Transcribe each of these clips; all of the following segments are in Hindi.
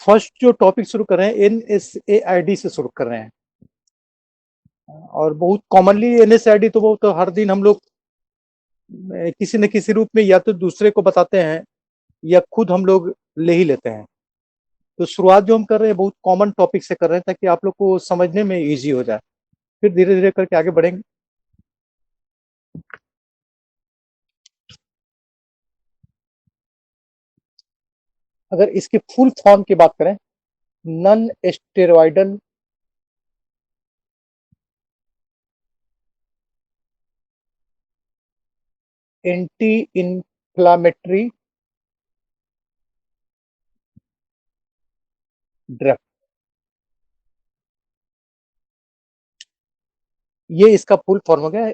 फर्स्ट जो टॉपिक शुरू कर रहे हैं NSAID से शुरू कर रहे हैं। और बहुत कॉमनली NSAID तो वो तो हर दिन हम लोग किसी न किसी रूप में या तो दूसरे को बताते हैं या खुद हम लोग ले ही लेते हैं। तो शुरुआत जो हम कर रहे हैं बहुत कॉमन टॉपिक से कर रहे हैं ताकि आप लोग को समझने में ईज़ी हो जाए। फिर धीरे-धीरे करके आगे बढ़ेंगे। अगर इसकी फुल फॉर्म की बात करें, non steroidal anti inflammatory drug, ये इसका फुल फॉर्म हो गया।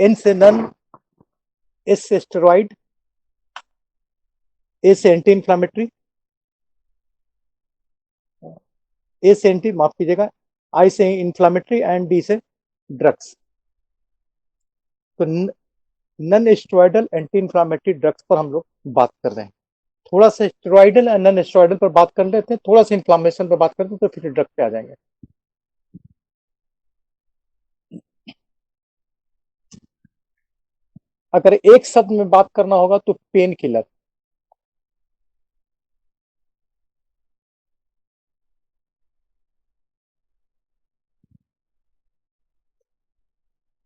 एन से नन, एस से स्टेरॉइड, ए से एंटी इन्फ्लामेटरी, ए से एंटी, माफ कीजिएगा, आई से इन्फ्लामेटरी एंड डी से ड्रग्स। तो non steroidal anti inflammatory drugs पर हम लोग बात कर रहे हैं। थोड़ा सा स्टेरॉयडल एंड नन स्टेरॉयडल पर बात कर लेते हैं, थोड़ा सा इन्फ्लामेशन पर बात करते हैं, तो फिर ड्रग पे आ जाएंगे। अगर एक शब्द में बात करना होगा तो painkiller.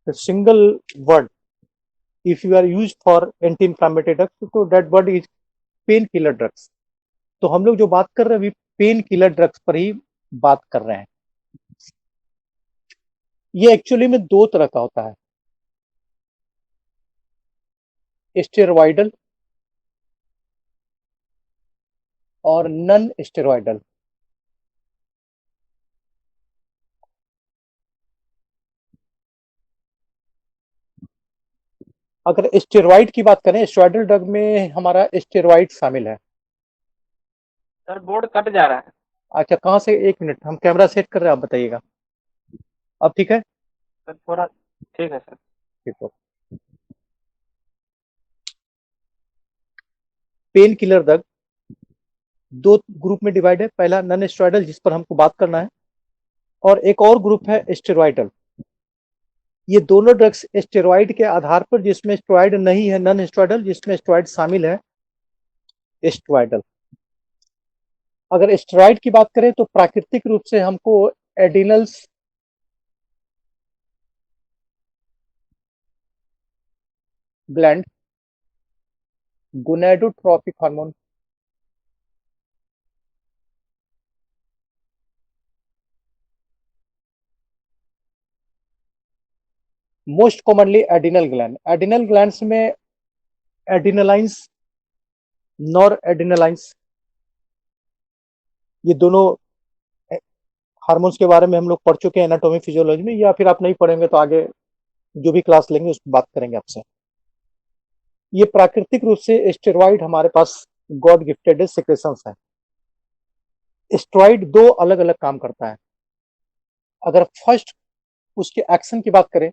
Single word if you are use for anti inflammatory drugs तो that word is painkiller drugs. तो हम लोग जो बात कर रहे हैं अभी पेन किलर ड्रग्स पर ही बात कर रहे हैं। ये एक्चुअली में दो तरह का होता है, स्टेरॉयडल और नन स्टेरॉयडल। अगर स्टेरॉइड की बात करें, स्टेरॉयडल ड्रग में हमारा स्टेरॉइड शामिल है। सर बोर्ड कट जा रहा है। अच्छा, कहाँ से? एक मिनट, हम कैमरा सेट कर रहे हैं, आप बताइएगा। अब ठीक है? सर थोड़ा ठीक है सर। ठीक है। पेन किलर ड्रग दो ग्रुप में डिवाइड है। पहला नन स्टेरॉयडल, जिस पर हमको बात करना है, और एक और ग्रुप है स्टेरॉयडल। ये दोनों ड्रग्स स्टेरॉइड के आधार पर, जिसमें स्टेरॉइड नहीं है नन स्टेरॉयडल, जिसमें स्टेरॉइड शामिल है स्टेरॉयडल। अगर स्टेरॉइड की बात करें तो प्राकृतिक रूप से हमको adrenals gland, gonadotropic hormone, most commonly adrenal gland. Adrenal glands में एडिनलाइंस, नॉर एडिनलाइंस, ये दोनों हार्मोन्स के बारे में हम लोग पढ़ चुके हैं एनाटॉमी फिजियोलॉजी में, या फिर आप नहीं पढ़ेंगे तो आगे जो भी क्लास लेंगे उस पर बात करेंगे आपसे। ये प्राकृतिक रूप से स्टेरॉइड हमारे पास गॉड गिफ्टेड सिक्रेशंस है। स्टेरॉइड दो अलग अलग काम करता है। अगर फर्स्ट उसके एक्शन की बात करें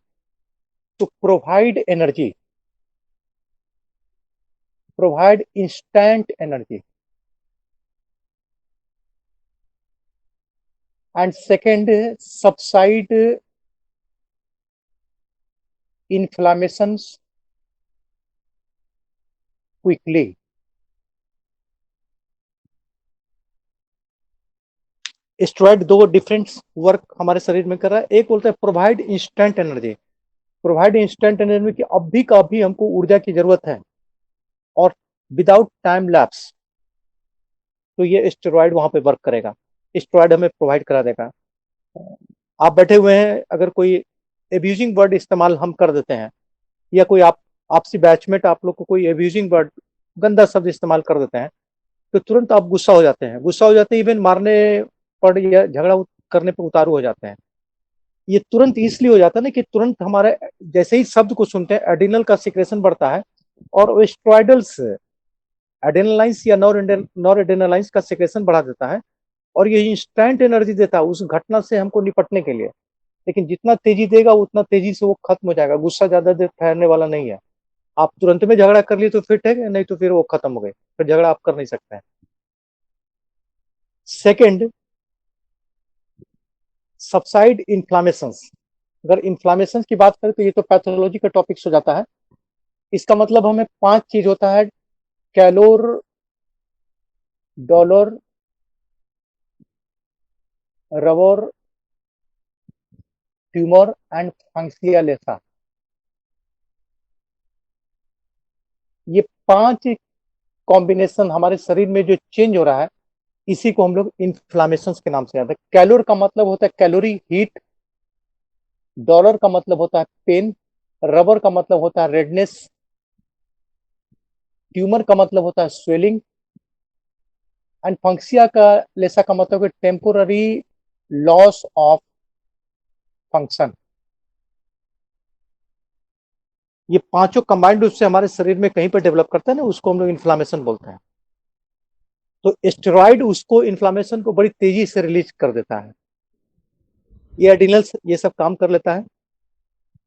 तो provide energy, provide instant energy, and second subside inflammation quickly. Steroid दो डिफरेंट वर्क हमारे शरीर में कर रहा है। एक बोलता है provide instant energy, provide instant energy की अभी का अभी हमको ऊर्जा की जरूरत है और विदाउट टाइम लैप्स, तो ये स्टेरॉइड वहां पे वर्क करेगा। स्टेरॉइड हमें प्रोवाइड करा देगा। आप बैठे हुए हैं, अगर कोई एब्यूजिंग वर्ड इस्तेमाल हम कर देते हैं, या कोई आपसी बैचमेट आप लोग को कोई एब्यूजिंग वर्ड, गंदा शब्द इस्तेमाल कर देते हैं, तो तुरंत आप गुस्सा हो जाते हैं, गुस्सा हो जाते हैं, इवन मारने पर या झगड़ा करने पर उतारू हो जाते हैं। ये तुरंत इसलिए हो जाता है ना कि तुरंत हमारे जैसे ही शब्द को सुनते हैं एडिनल का सिक्रेशन बढ़ता है और वो स्टेरॉइडल्स एडेनलाइंस या नॉर एडेनलाइंस का सिक्रेशन बढ़ा देता है, और ये इंस्टेंट एनर्जी देता है उस घटना से हमको निपटने के लिए। लेकिन जितना तेजी देगा उतना तेजी से वो खत्म हो जाएगा। गुस्सा ज्यादा देर ठहरने वाला नहीं है। आप तुरंत में झगड़ा कर लिए तो फिर ठीक है, नहीं तो फिर वो खत्म हो गए, फिर झगड़ा आप कर नहीं सकते हैं। Second, subside inflammations. अगर इन्फ्लामेशन की बात करें तो ये तो पैथोलॉजी का टॉपिक्स हो जाता है। इसका मतलब हमें 5 चीज होता है: कैलोर, डॉलर, रवर, ट्यूमर एंड फंक्सियालेसा। ये 5 कॉम्बिनेशन हमारे शरीर में जो चेंज हो रहा है, इसी को हम लोग इन्फ्लामेशन के नाम से जानते हैं। कैलोर का मतलब होता है कैलोरी, हीट। डॉलर का मतलब होता है पेन। रबर का मतलब होता है रेडनेस। ट्यूमर का मतलब होता है स्वेलिंग। एंड फंक्सिया का लेसा का मतलब है टेम्पोररी लॉस ऑफ फंक्शन। ये पांचों कंबाइंड रूप से हमारे शरीर में कहीं पर डेवलप करता है ना, उसको हम लोग इन्फ्लामेशन बोलते हैं। तो स्टेरॉइड उसको इन्फ्लामेशन को बड़ी तेजी से रिलीज कर देता है। ये एडिनल्स ये सब काम कर लेता है।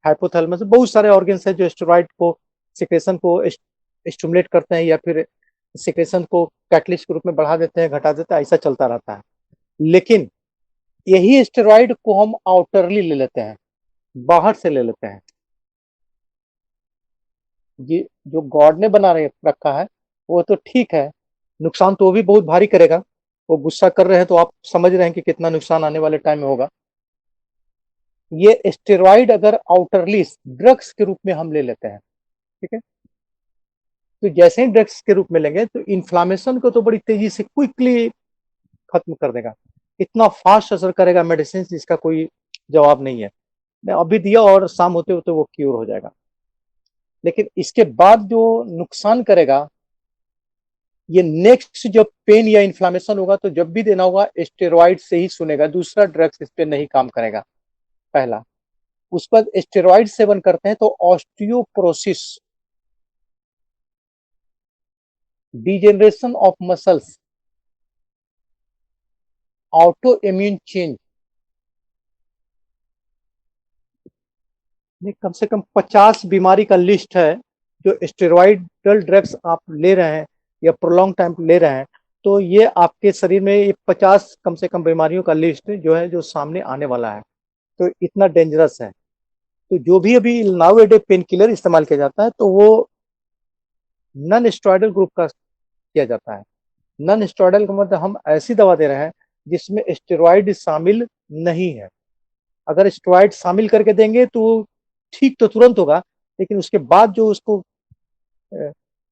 हाइपोथैलेमस, बहुत सारे ऑर्गन्स हैं जो स्टेरॉइड को सिक्रेशन को स्टिमुलेट करते हैं या फिर सिक्रेशन को कैटलिस्ट के रूप में बढ़ा देते हैं, घटा देते हैं, ऐसा चलता रहता है। लेकिन यही स्टेरॉइड को हम आउटरली ले लेते हैं, बाहर से ले लेते हैं। ये जो गॉड ने बना रखा है वो तो ठीक है, नुकसान तो वो भी बहुत भारी करेगा। वो गुस्सा कर रहे हैं तो आप समझ रहे हैं कि कितना नुकसान आने वाले टाइम में होगा। ये स्टेरॉइड अगर आउटरली ड्रग्स के रूप में हम ले लेते हैं, ठीक है, तो जैसे ही ड्रग्स के रूप में लेंगे तो इन्फ्लामेशन को तो बड़ी तेजी से क्विकली खत्म कर देगा। इतना फास्ट असर करेगा मेडिसिन जिसका कोई जवाब नहीं है। मैं अभी दिया और शाम होते होते वो क्योर हो जाएगा। लेकिन इसके बाद जो नुकसान करेगा, ये नेक्स्ट जब पेन या इन्फ्लामेशन होगा तो जब भी देना होगा स्टेरॉइड से ही सुनेगा, दूसरा ड्रग्स इस पे नहीं काम करेगा। पहला। उस पर स्टेरॉइड सेवन करते हैं तो osteoporosis, degeneration of muscles, autoimmune change, कम से कम 50 बीमारी का लिस्ट है जो स्टेरॉइडल ड्रग्स आप ले रहे हैं या प्रोलॉन्ग टाइम ले रहे हैं, तो ये आपके शरीर में ये 50 कम से कम बीमारियों का लिस्ट जो है जो सामने आने वाला है। तो इतना डेंजरस है। तो जो भी अभी now a day pain killer इस्तेमाल किया जाता है तो वो नॉन स्टेरॉइडल ग्रुप का किया जाता है। नॉन स्टेरॉइडल का मतलब हम ऐसी दवा दे रहे हैं जिसमें स्टेरॉइड शामिल नहीं है। अगर स्टेरॉइड शामिल करके देंगे तो ठीक तो तुरंत होगा, लेकिन उसके बाद जो उसको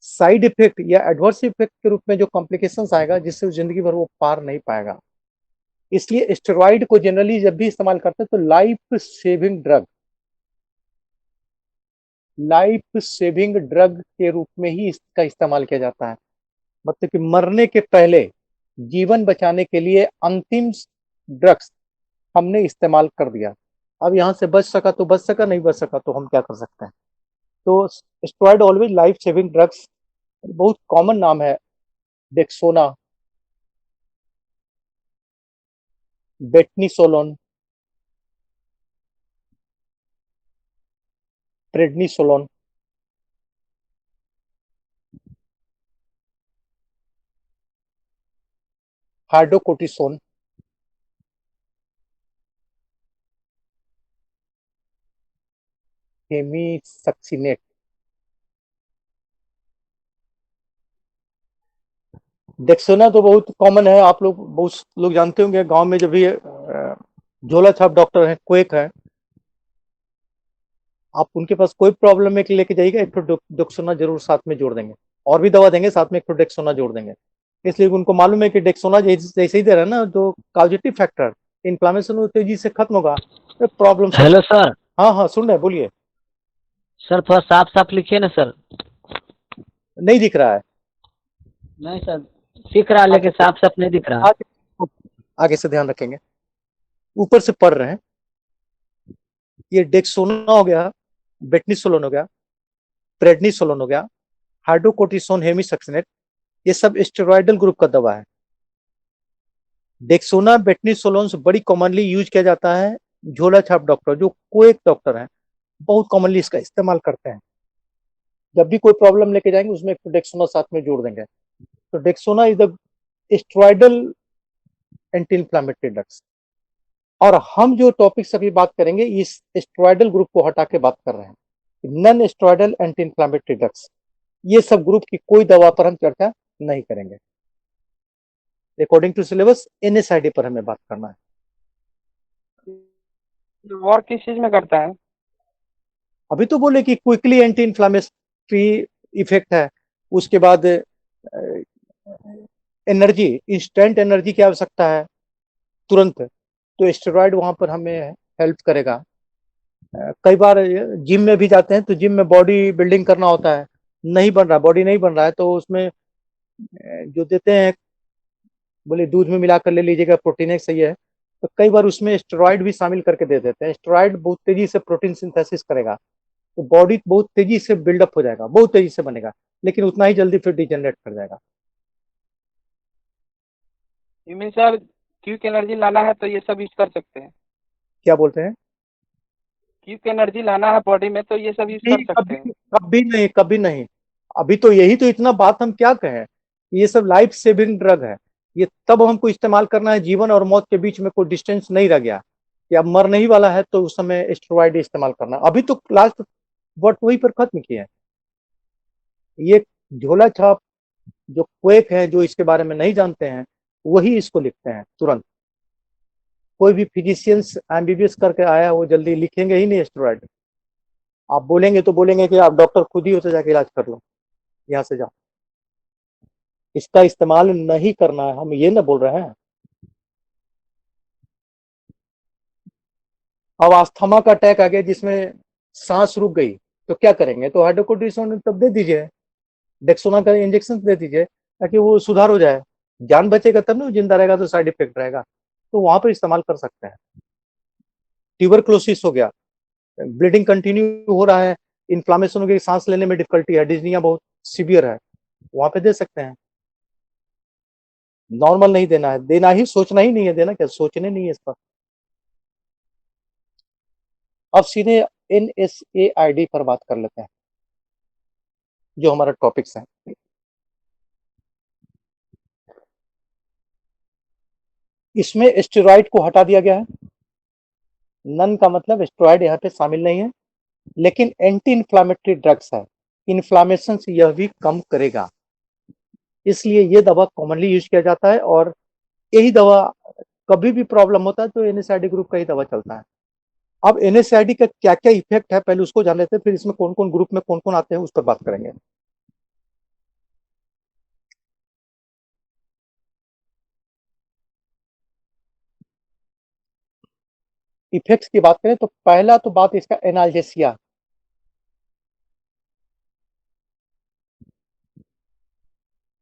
साइड इफेक्ट या एडवर्स इफेक्ट के रूप में जो कॉम्प्लिकेशंस आएगा जिससे जिंदगी भर वो पार नहीं पाएगा। इसलिए स्टेरॉइड को जनरली जब भी इस्तेमाल करते हैं तो लाइफ सेविंग ड्रग के रूप में ही इसका इस्तेमाल किया जाता है। मतलब कि मरने के पहले जीवन बचाने के लिए अंतिम ड्रग्स हमने इस्तेमाल कर दिया। अब यहाँ से बच सका तो बच सका, नहीं बच सका तो हम क्या कर सकते हैं। तो steroid always life saving drugs. बहुत कॉमन नाम है: डेक्सोना, बेटनीसोलोन, प्रेडनिसोलोन, हाइड्रोकोर्टिसोन, हेमीसक्सिनेट। डेक्सोना तो बहुत कॉमन है, आप लोग बहुत लोग जानते होंगे। गांव में जब भी झोला छाप डॉक्टर हैं, क्वेक है, आप उनके पास कोई प्रॉब्लम में लेके जाइएगा, एक तो डेक्सोना जरूर साथ में जोड़ देंगे। और भी दवा देंगे साथ में, एक तो डेक्सोना जोड़ देंगे। इसलिए उनको मालूम है कि डेक्सोना जैसे ही दे रहा है ना, जो पॉजिटिव फैक्टर इन्फ्लामेशन वो तेजी से खत्म होगा, प्रॉब्लम सब। Hello sir. हाँ हाँ, सुन रहे, बोलिए। सर थोड़ा साफ साफ लिखिए ना सर। नहीं दिख रहा है। नहीं सर, दिख रहा लेकिन अच्छा, साफ साफ नहीं दिख रहा। आगे आगे से ध्यान रखेंगे। ऊपर से पढ़ रहे हैं। ये डेक्सोना हो गया, बेटनिसोलोन हो गया, प्रेडनिसोलोन हो गया, हाइड्रोकोर्टिसोन, हेमीसक्सिनेट, ये सब स्टेरॉइडल ग्रुप का दवा है। डेक्सोना बेटनिसोलोन से बड़ी कॉमनली यूज किया जाता है झोला छाप डॉक्टर, जो कोएक डॉक्टर हैं, बहुत कॉमनली इसका इस्तेमाल करते हैं। जब भी कोई प्रॉब्लम लेके जाएंगे उसमें डेक्सोना साथ में जोड़ देंगे। तो Dexona is the steroidal anti inflammatory drugs. और हम जो टॉपिक्स अभी बात करेंगे इस स्टेरॉयडल ग्रुप को हटा के बात कर रहे हैं। Non steroidal anti inflammatory drugs, ये सब ग्रुप की कोई दवा पर हम चर्चा नहीं करेंगे। अकॉर्डिंग टू सिलेबस एनएसआईडी पर हमें बात करना है। और किस चीज में करता है? अभी तो बोले कि क्विकली एंटी इन्फ्लामेटरी इफेक्ट है, उसके बाद एनर्जी, इंस्टेंट एनर्जी की आवश्यकता है तुरंत, तो स्टेरॉयड वहां पर हमें हेल्प करेगा। कई बार जिम में भी जाते हैं तो जिम में बॉडी बिल्डिंग करना होता है, नहीं बन रहा, बॉडी नहीं बन रहा है, तो उसमें जो देते हैं, बोले दूध में मिलाकर ले लीजिएगा, प्रोटीन एक सही है, तो कई बार उसमें स्टेरॉयड भी शामिल करके दे देते हैं। स्टेरॉयड बहुत तेजी से प्रोटीन सिंथेसिस करेगा, तो बॉडी बहुत तेजी से बिल्डअप हो जाएगा, बहुत तेजी से बनेगा, लेकिन उतना ही जल्दी फिर डिजेनरेट कर जाएगा। You mean sir quick energy लाना है तो ये सब यूज कर सकते हैं? क्या बोलते हैं? क्विक एनर्जी लाना है बॉडी में तो ये सब यूज कर नहीं, सकते हैं? कभी कभी नहीं, कभी नहीं। अभी तो यही तो इतना बात हम क्या कहें, ये सब लाइफ सेविंग ड्रग है। ये तब हमको इस्तेमाल करना है जीवन और मौत के बीच में कोई डिस्टेंस नहीं रह गया, या मर नहीं वाला है तो उस समय स्टेरॉइड इस्तेमाल करना। अभी तो लास्ट वर्ड वही पर खत्म किया है। ये झोला छाप जो क्वेक है, जो इसके बारे में नहीं जानते हैं, वही इसको लिखते हैं तुरंत। कोई भी फिजिशियंस एमबीबीएस करके आया वो जल्दी लिखेंगे ही नहीं स्टेरॉइड। आप बोलेंगे तो बोलेंगे कि आप डॉक्टर खुद ही हो तो जाके इलाज कर लो, यहाँ से जाओ। इसका इस्तेमाल नहीं करना है, हम ये ना बोल रहे हैं। अब अस्थमा का अटैक आ गया जिसमें सांस रुक गई, तो क्या करेंगे? तो हाइड्रोकोर्टिसोन तब दे दीजिए, डेक्सोना का इंजेक्शन दे दीजिए, ताकि वो सुधार हो जाए। जान बचेगा तब ना वो जिंदा रहेगा, तो साइड इफेक्ट रहेगा, तो वहां पर इस्तेमाल कर सकते हैं। ट्यूबरक्लोसिस हो गया, ब्लीडिंग कंटिन्यू हो रहा है, इन्फ्लामेशन हो गई, सांस लेने में डिफिकल्टी है, डिजनिया बहुत सीवियर है, वहां पे दे सकते हैं। नॉर्मल नहीं देना है, देना ही, सोचना ही नहीं है, देना क्या, सोचने नहीं है इस पर। अब सीधे एनएसएआईडी पर बात कर लेते हैं, जो हमारा टॉपिक्स है। इसमें स्टेरॉइड को हटा दिया गया है। नन का मतलब स्टेरॉइड यहाँ पे शामिल नहीं है, लेकिन एंटी इन्फ्लामेटरी ड्रग्स है, इन्फ्लामेशन से यह भी कम करेगा, इसलिए ये दवा कॉमनली यूज किया जाता है। और यही दवा, कभी भी प्रॉब्लम होता है तो एनएसआईडी ग्रुप का ही दवा चलता है। अब एनएसआईडी का क्या क्या इफेक्ट है पहले उसको जान लेते हैं, फिर इसमें कौन कौन ग्रुप में कौन कौन आते हैं उस पर बात करेंगे। इफेक्ट्स की बात करें तो पहला तो बात इसका एनाल्जेसिया।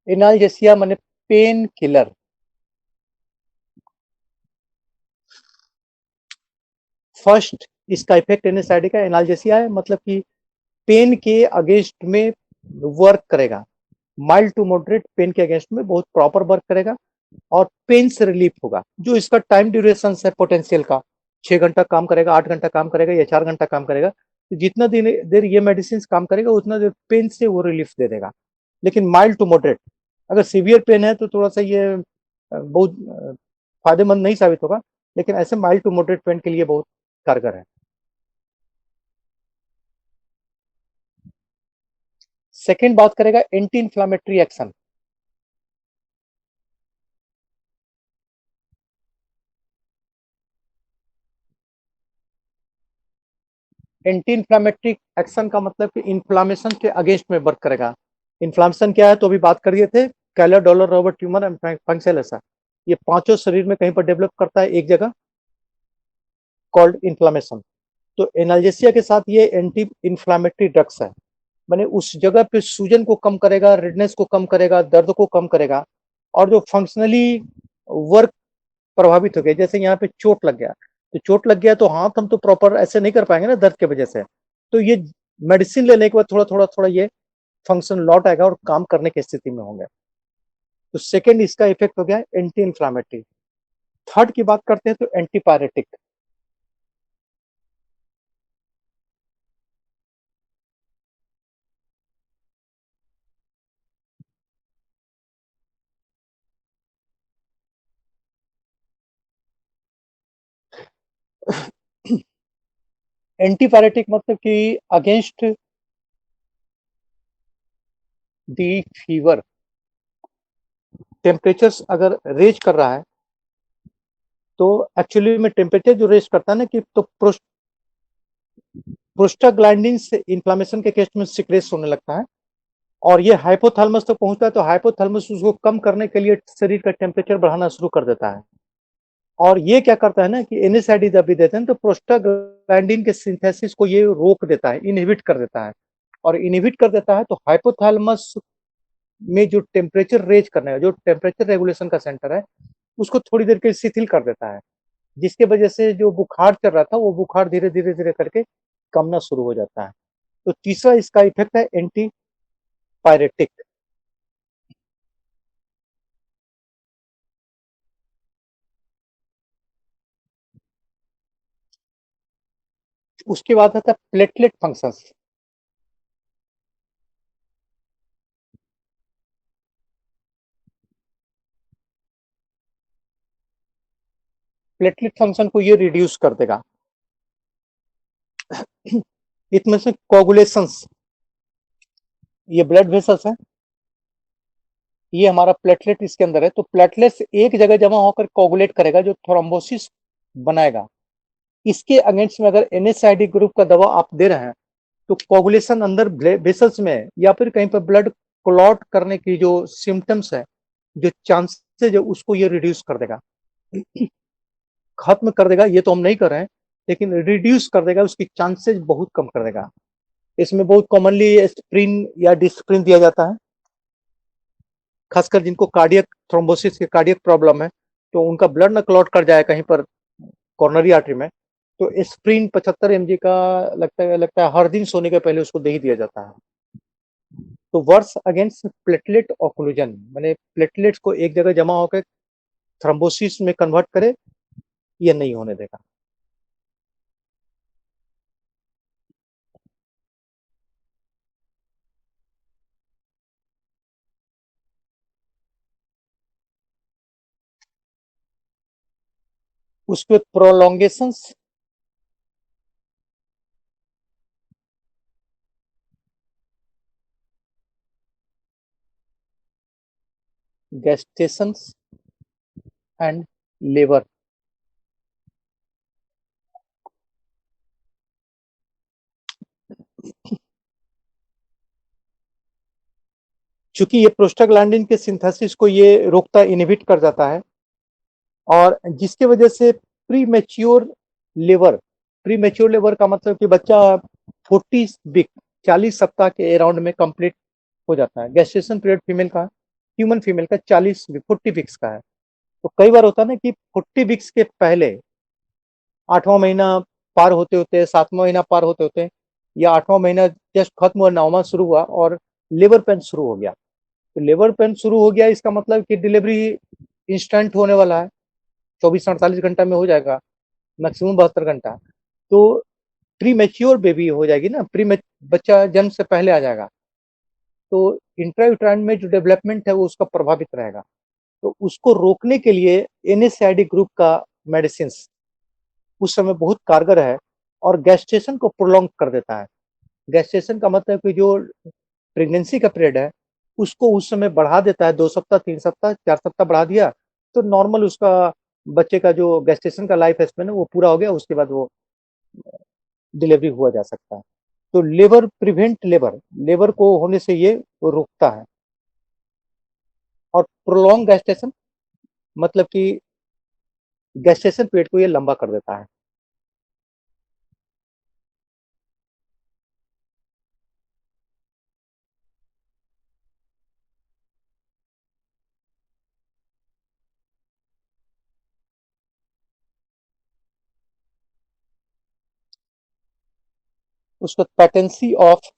एनाल्जेसिया माने पेन किलर। फर्स्ट इसका इफेक्ट एनएसआईडी का एनाल्जेसिया है, मतलब कि पेन के अगेंस्ट में वर्क करेगा, माइल्ड टू मॉडरेट पेन के अगेंस्ट में बहुत प्रॉपर वर्क करेगा, और पेन से रिलीफ होगा। जो इसका टाइम ड्यूरेशन है पोटेंशियल का, 6 घंटा काम करेगा, 8 घंटा काम करेगा, या 4 घंटा काम करेगा, तो जितना देर ये मेडिसिन काम करेगा उतना देर पेन से वो रिलीफ दे देगा। लेकिन माइल्ड टू मॉडरेट, अगर सीवियर पेन है तो थोड़ा सा ये बहुत फायदेमंद नहीं साबित होगा, लेकिन ऐसे माइल्ड टू मॉडरेट पेन के लिए बहुत कारगर है। सेकेंड बात करेगा anti inflammatory action. Anti inflammatory action का मतलब कि इन्फ्लामेशन के अगेंस्ट में वर्क करेगा। इन्फ्लामेशन क्या है तो अभी बात कर दिए थे, कैलर, dollar, Robert, tumour and functional ऐसा, ये पांचों शरीर में कहीं पर डेवलप करता है एक जगह, कॉल्ड इन्फ्लामेशन। तो एनाल्जेसिया के साथ ये एंटी इन्फ्लामेटरी ड्रग्स है, माने उस जगह पे सूजन को कम करेगा, रेडनेस को कम करेगा, दर्द को कम करेगा, और जो फंक्शनली वर्क प्रभावित हो गया, जैसे यहाँ पे चोट लग गया, तो चोट लग गया तो हाथ हम तो प्रॉपर ऐसे नहीं कर पाएंगे ना दर्द की वजह से, तो ये मेडिसिन लेने के बाद थोड़ा थोड़ा थोड़ा ये फंक्शन लौट आएगा और काम करने की स्थिति में होंगे। तो सेकेंड इसका इफेक्ट हो गया एंटी इन्फ्लामेटरी। थर्ड की बात करते हैं तो एंटीपायरेटिक। एंटीपायरेटिक मतलब कि अगेंस्ट दी फीवर, टेम्परेचर अगर रेज कर रहा है तो एक्चुअली में टेम्परेचर जो रेज करता है ना कि तो प्रोस्टाग्लैंडिन से इन्फ्लामेशन के केस में सिक्रेट होने लगता है और ये हाइपोथैलेमस तक पहुंचता है, तो हाइपोथैलेमस उसको कम करने के लिए शरीर का टेम्परेचर बढ़ाना शुरू कर देता है। और ये क्या करता है ना कि एनएसआईडी जब भी देते हैं तो प्रोस्टाग्लैंडिन के सिंथेसिस को ये रोक देता है, इनहिबिट कर देता है। और इनहिबिट कर देता है तो हाइपोथैलेमस में जो टेम्परेचर रेज करने का, जो टेम्परेचर रेगुलेशन का सेंटर है, उसको थोड़ी देर के लिए शिथिल कर देता है, जिसके वजह से जो बुखार चल रहा था वो बुखार धीरे धीरे धीरे करके कमना शुरू हो जाता है। तो तीसरा इसका इफेक्ट है एंटी पायरेटिक। उसके बाद आता है प्लेटलेट फंक्शंस। प्लेटलेट फंक्शन को ये रिड्यूस कर देगा। इसमें से कोगुलेशंस, ये ब्लड वेसल्स है, ये हमारा प्लेटलेट इसके अंदर है, तो प्लेटलेट्स एक जगह जमा होकर कोगुलेट करेगा जो थ्रोम्बोसिस बनाएगा। इसके अगेंस्ट में अगर एनएसआईडी ग्रुप का दवा आप दे रहे हैं तो कोगुलेशन अंदर वेसल्स में या फिर कहीं पर ब्लड क्लॉट करने की जो सिम्टम्स है, जो चांसेस है, उसको ये रिड्यूस कर देगा। खत्म कर देगा ये तो हम नहीं कर रहे हैं, लेकिन रिड्यूस कर देगा, उसकी चांसेस बहुत कम कर देगा। इसमें बहुत कॉमनली एस्प्रिन या डिस्प्रिन दिया जाता है, खासकर जिनको कार्डियक थ्रोम्बोसिस के कार्डियक प्रॉब्लम है, तो उनका ब्लड ना क्लॉट कर जाए कहीं पर कॉर्नरी आर्टरी में, तो एस्प्रिन 75 mg का लगता है हर दिन सोने के पहले उसको दे ही दिया जाता है। तो वर्स अगेंस्ट प्लेटलेट ऑक्लूजन, मैंने प्लेटलेट्स को एक जगह जमा होकर थ्रोम्बोसिस में कन्वर्ट करे, ये नहीं होने देगा। उसके प्रोलोंगेशंस, गैस्टेशंस एंड लेबर। चूंकि ये प्रोस्टाग्लैंडिन के सिंथेसिस को ये रोकता, इनहिबिट कर जाता है, और जिसके वजह से प्रीमेच्योर लेबर, प्रीमेच्योर लेबर का मतलब कि बच्चा 40 वीक 40 सप्ताह के अराउंड में कंप्लीट हो जाता है। गेस्टेशन पीरियड फीमेल का, ह्यूमन फीमेल का 40 वीक्स का है। तो कई बार होता है ना कि 40 वीक्स के पहले 8वां महीना पार होते होते, 7वां महीना पार होते होते, या 8वां महीना जस्ट खत्म हुआ, 9वां शुरू हुआ और लेबर पेन शुरू हो गया। तो लेबर पेन शुरू हो गया, इसका मतलब कि डिलीवरी इंस्टेंट होने वाला है, 24 से 48 घंटा में हो जाएगा, मैक्सिमम 72 घंटा। तो प्री मेच्योर बेबी हो जाएगी ना, बच्चा जन्म से पहले आ जाएगा, तो इंट्रायूट्राइन में जो डेवलपमेंट है वो उसका प्रभावित रहेगा। तो उसको रोकने के लिए एनएसआईडी ग्रुप का मेडिसिन उस समय बहुत कारगर है और गैस्ट्रेशन को प्रोलॉन्ग कर देता है। गैस्ट्रेशन का मतलब कि जो प्रेगनेंसी का पीरियड है उसको उस समय बढ़ा देता है, 2 सप्ताह, 3 सप्ताह, 4 सप्ताह बढ़ा दिया, तो नॉर्मल उसका बच्चे का जो गैस्ट्रेशन का लाइफ स्पेन है वो पूरा हो गया, उसके बाद वो डिलीवरी हुआ जा सकता है। तो लेबर प्रिवेंट लेबर, लेबर को होने से ये रोकता है। और प्रोलॉन्ग गैस्ट्रेशन मतलब कि गैस्ट्रेशन पीरियड को ये लंबा कर देता है। उसको पैटेंसी ऑफ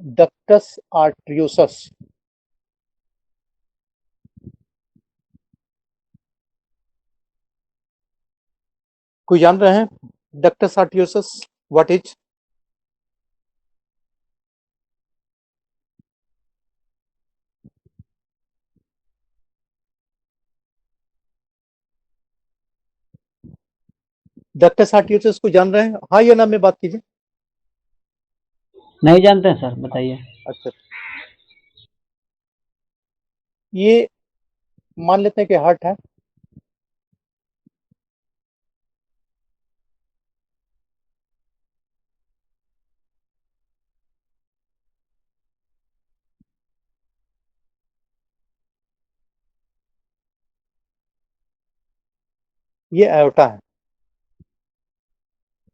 डक्टस आर्टरियोसस, कोई जान रहे हैं ductus arteriosus what is? Ductus arteriosus को जान रहे हैं? हाँ या ना में बात कीजिए। नहीं जानते हैं सर, बताइए। अच्छा, ये मान लेते हैं कि हार्ट है। ये एओर्टा है,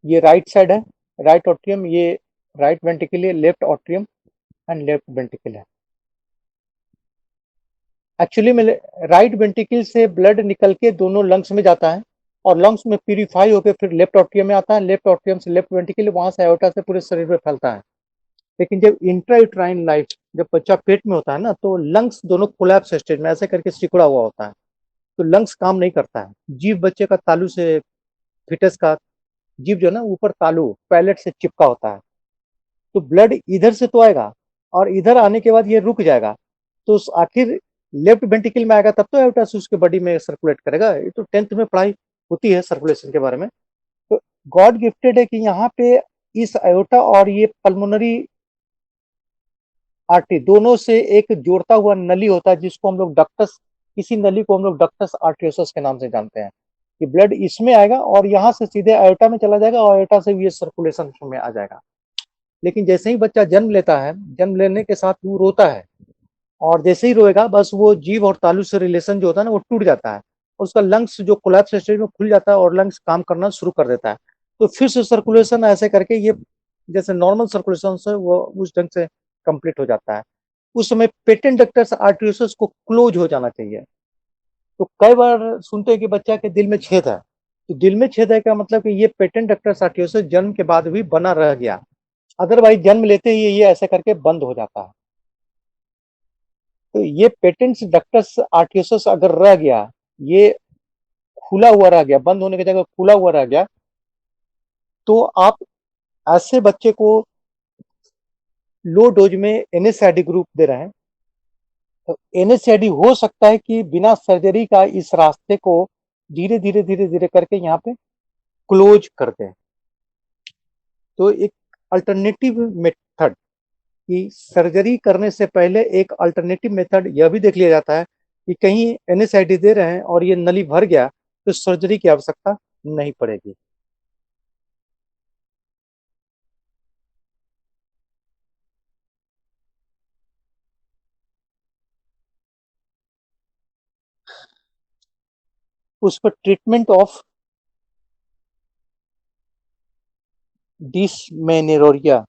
ये राइट साइड है, राइट ऑट्रियम, ये राइट वेंट्रिकल है, left atrium and left ventricle है। एक्चुअली में राइट वेंट्रिकल से ब्लड निकल के दोनों लंग्स में जाता है और लंग्स में प्यूरिफाई होकर फिर लेफ्ट ऑट्रियम में आता है, लेफ्ट ऑट्रियम से लेफ्ट वेंट्रिकल, वहां से एओर्टा से पूरे शरीर में फैलता है। लेकिन जब इंट्रायूट्राइन लाइफ, जब बच्चा पेट में होता है ना, तो लंग्स दोनों कोलैप्स स्टेज में ऐसे करके सिकुड़ा हुआ होता है, तो लंग्स काम नहीं करता है। जीभ बच्चे का तालू से, फिटस का जीभ जो है ना ऊपर तालू पैलेट से चिपका होता है, तो ब्लड इधर से तो आएगा और इधर आने के बाद ये रुक जाएगा, तो आखिर लेफ्ट वेंट्रिकल में आएगा, तब तो एओर्टा से उसके बॉडी में सर्कुलेट करेगा। ये तो 10th में पढ़ाई होती है सर्कुलेशन के बारे में। तो गॉड गिफ्टेड है कि यहाँ पे इस एओर्टा और ये पल्मोनरी आर्टरी दोनों से एक जोड़ता हुआ नली होता है, जिसको हम लोग डक्टस, इसी नली को हम लोग डक्टस आर्टियोसस के नाम से जानते हैं। कि ब्लड इसमें आएगा और यहाँ से सीधे एओर्टा में चला जाएगा और एओर्टा से भी ये सर्कुलेशन में आ जाएगा। लेकिन जैसे ही बच्चा जन्म लेता है, जन्म लेने के साथ वो रोता है, और जैसे ही रोएगा बस वो जीभ और तालू से रिलेशन जो होता है ना वो टूट जाता है, उसका लंग्स जो कोलैप्स स्टेज में खुल जाता है और लंग्स काम करना शुरू कर देता है। तो फिर से सर्कुलेशन ऐसे करके ये जैसे नॉर्मल सर्कुलेशन से वो उस ढंग से कंप्लीट हो जाता है। उस समय पेटेंट डक्टस आर्टरियोसस को क्लोज हो जाना चाहिए। तो कई बार सुनते हैं कि बच्चा के दिल में छेद है, तो दिल में छेद है का मतलब कि ये पेटेंट डक्टस आर्टरियोसस जन्म के बाद भी बना रह गया, अदरवाइज जन्म लेते ही ये ऐसे करके बंद हो जाता है। तो ये पेटेंट्स डक्टस आर्टियोसस अगर रह गया, ये खुला हुआ रह गया, बंद होने की जगह खुला हुआ रह गया, तो आप ऐसे बच्चे को लो डोज में एनएसआईडी ग्रुप दे रहे हैं। तो एनएसआईडी हो सकता है कि बिना सर्जरी का इस रास्ते को धीरे धीरे धीरे धीरे करके यहाँ पे क्लोज कर दें। तो एक अल्टरनेटिव मेथड कि सर्जरी करने से पहले एक अल्टरनेटिव मेथड यह भी देख लिया जाता है कि कहीं एनएसआईडी दे रहे हैं और ये नली भर गया तो सर्जरी की आवश्यकता नहीं पड़ेगी। उस पर ट्रीटमेंट ऑफ डिसमेनोरिया,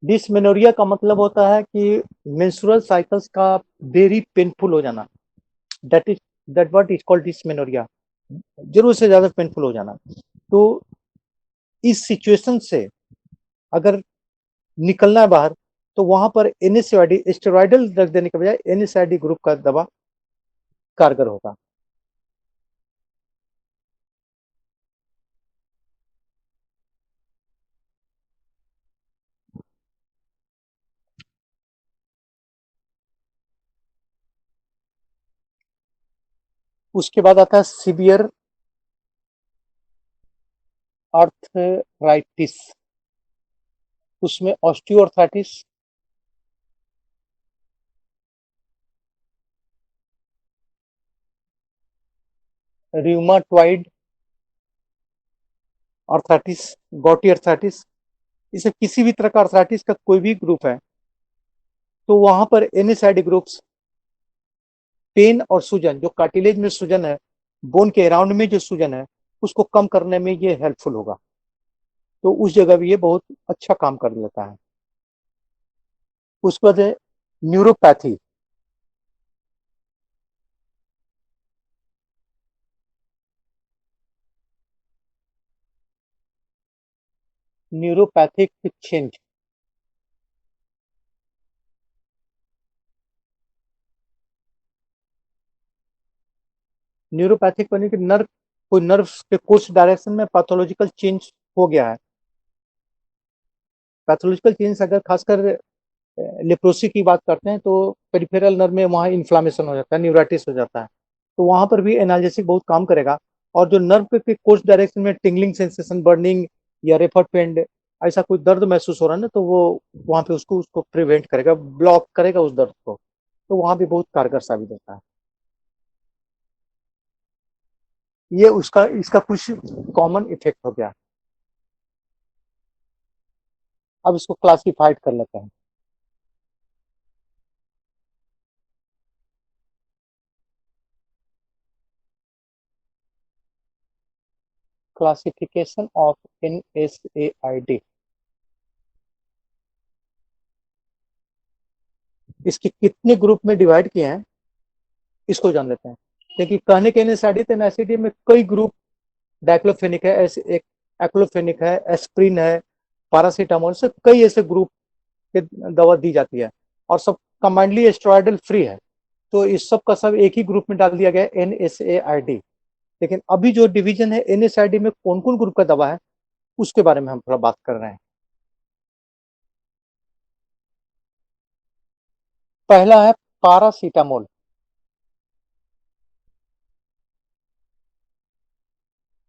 डिसमेनोरिया का मतलब होता है कि मेंस्ट्रुअल साइकिल्स का वेरी पेनफुल हो जाना, that is that what is called dysmenorrhea, जरूर से ज्यादा पेनफुल हो जाना। तो इस सिचुएशन से अगर निकलना है बाहर, तो वहां पर एनएसआईडी स्टेरॉइडल ड्रग देने के बजाय एनएसआईडी ग्रुप का दवा कारगर होगा। उसके बाद आता है सीवियर आर्थराइटिस, उसमें ऑस्टियोआर्थराइटिस, रूमाटॉइड आर्थराइटिस, गॉटी आर्थराइटिस, इसे किसी भी तरह का आर्थराइटिस का कोई भी ग्रुप है, तो वहां पर एनएसआईडी ग्रुप्स पेन और सूजन, जो कार्टिलेज में सूजन है, बोन के अराउंड में जो सूजन है, उसको कम करने में ये हेल्पफुल होगा। तो उस जगह भी ये बहुत अच्छा काम कर लेता है। उसके बाद न्यूरोपैथी, न्यूरोपैथिक चेंज, न्यूरोपैथिक बने कि नर्व, कोई नर्व के कोर्स डायरेक्शन में पैथोलॉजिकल चेंज हो गया है। पैथोलॉजिकल चेंज अगर खासकर लेप्रोसी की बात करते हैं तो पेरिफेरल नर्व में वहाँ इन्फ्लामेशन हो जाता है, न्यूराइटिस हो जाता है, तो वहाँ पर भी एनाल्जेसिक बहुत काम करेगा। और जो नर्व के कोर्स डायरेक्शन में टिंगलिंग सेंसेशन, बर्निंग या रेफर पेन, ऐसा कोई दर्द महसूस हो रहा है ना, तो वो वहाँ पे उसको प्रिवेंट करेगा, ब्लॉक करेगा उस दर्द को, तो वहाँ भी बहुत कारगर साबित होता है। ये उसका इसका कुछ कॉमन इफेक्ट हो गया। अब इसको क्लासिफाइड कर लेते हैं। Classification of NSAID। इसके कितने ग्रुप में डिवाइड किए हैं इसको जान लेते हैं। क्योंकि कहने के NSAID तो NSAID में कई ग्रुप, डाइक्लोफेनिक है, ऐसे एक एक्लोफेनिक है, एस्प्रिन है, पैरासीटामोल से कई ऐसे ग्रुप के दवा दी जाती है और सब कंबाइंडली स्टेरॉयडल फ्री है, तो इस सब का सब एक ही ग्रुप में डाल दिया गया है NSAID। लेकिन अभी जो डिवीजन है NSAID में कौन कौन ग्रुप का दवा है उसके बारे में हम थोड़ा बात कर रहे हैं। पहला है पैरासीटामोल।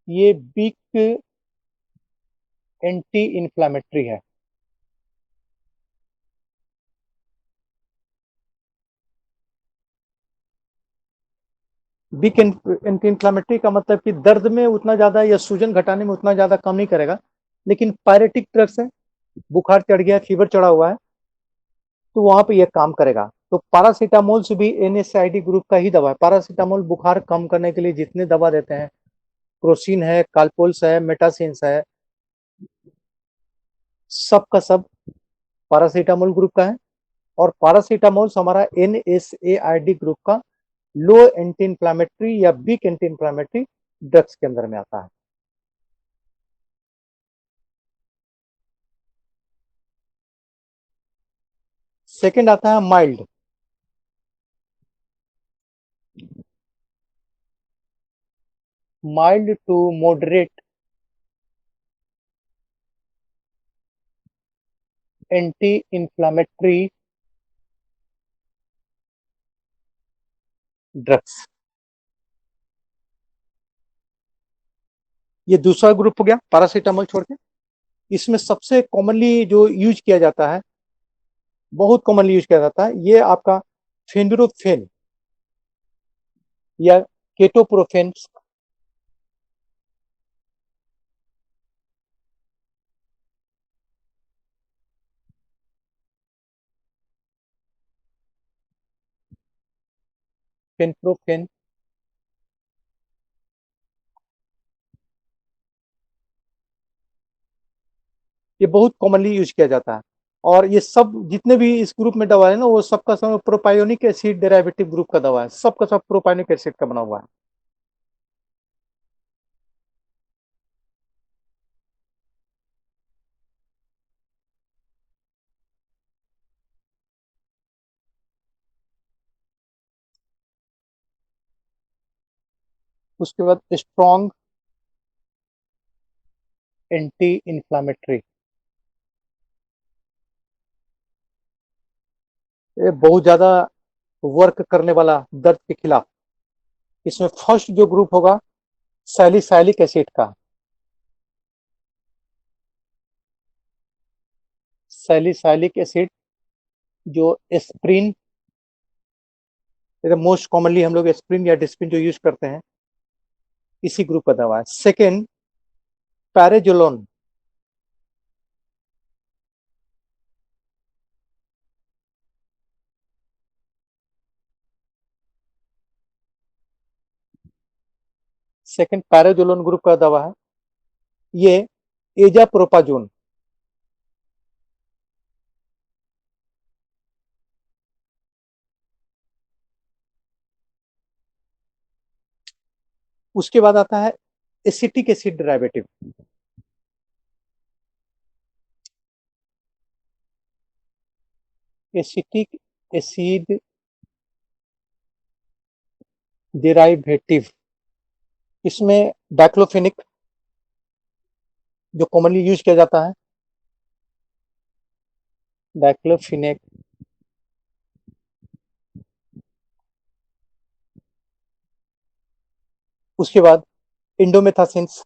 ये वीक एंटी इंफ्लेमेटरी है। वीक एंटी इंफ्लेमेटरी का मतलब कि दर्द में उतना ज्यादा या सूजन घटाने में उतना ज्यादा कम नहीं करेगा, लेकिन पायरेटिक ड्रग्स है, बुखार चढ़ गया, फीवर चढ़ा हुआ है, तो वहां पे यह काम करेगा। तो पैरासीटामोल से भी NSAID ग्रुप का ही दवा है। पैरासीटामोल बुखार कम करने के लिए जितने दवा देते हैं, क्रोसिन है, कालपोल्स है, मेटासिन्स है, सब का सब पैरासीटामोल ग्रुप का है। और पैरासीटामोल हमारा NSAID ग्रुप का लो एंटी इंफ्लेमेटरी या वीक एंटी इंफ्लेमेटरी ड्रग्स के अंदर में आता है। सेकंड आता है mild. Mild to moderate anti inflammatory drugs, ये दूसरा ग्रुप हो गया पैरासीटामोल छोड़ के। इसमें सबसे कॉमनली जो यूज किया जाता है, बहुत कॉमनली यूज किया जाता है, ये आपका फेनब्रोफेन या केटोप्रोफेन, फेनप्रोफेन, ये बहुत कॉमनली यूज किया जाता है। और ये सब जितने भी इस ग्रुप में दवा है ना, वो सबका सब प्रोपायोनिक एसिड डेरिवेटिव ग्रुप का दवा है, सबका सब प्रोपायोनिक एसिड का बना हुआ है। उसके बाद स्ट्रॉन्ग एंटी इंफ्लेमेटरी, ये बहुत ज्यादा वर्क करने वाला दर्द के खिलाफ। इसमें फर्स्ट जो ग्रुप होगा सैलिसाइलिक एसिड का। सैलिसाइलिक एसिड जो एस्प्रिन, मोस्ट कॉमनली हम लोग एस्प्रिन या डिस्प्रिन जो यूज करते हैं, इसी ग्रुप का दवा है। सेकेंड पैरेजोलोन, सेकेंड पैराजोलोन ग्रुप का दवा है ये एजाप्रोपाजोन। उसके बाद आता है acetic acid derivative, acetic acid derivative, इसमें डाइक्लोफेनिक जो कॉमनली यूज किया जाता है, डाइक्लोफिनेक उसके बाद इंडोमेथासिन्स,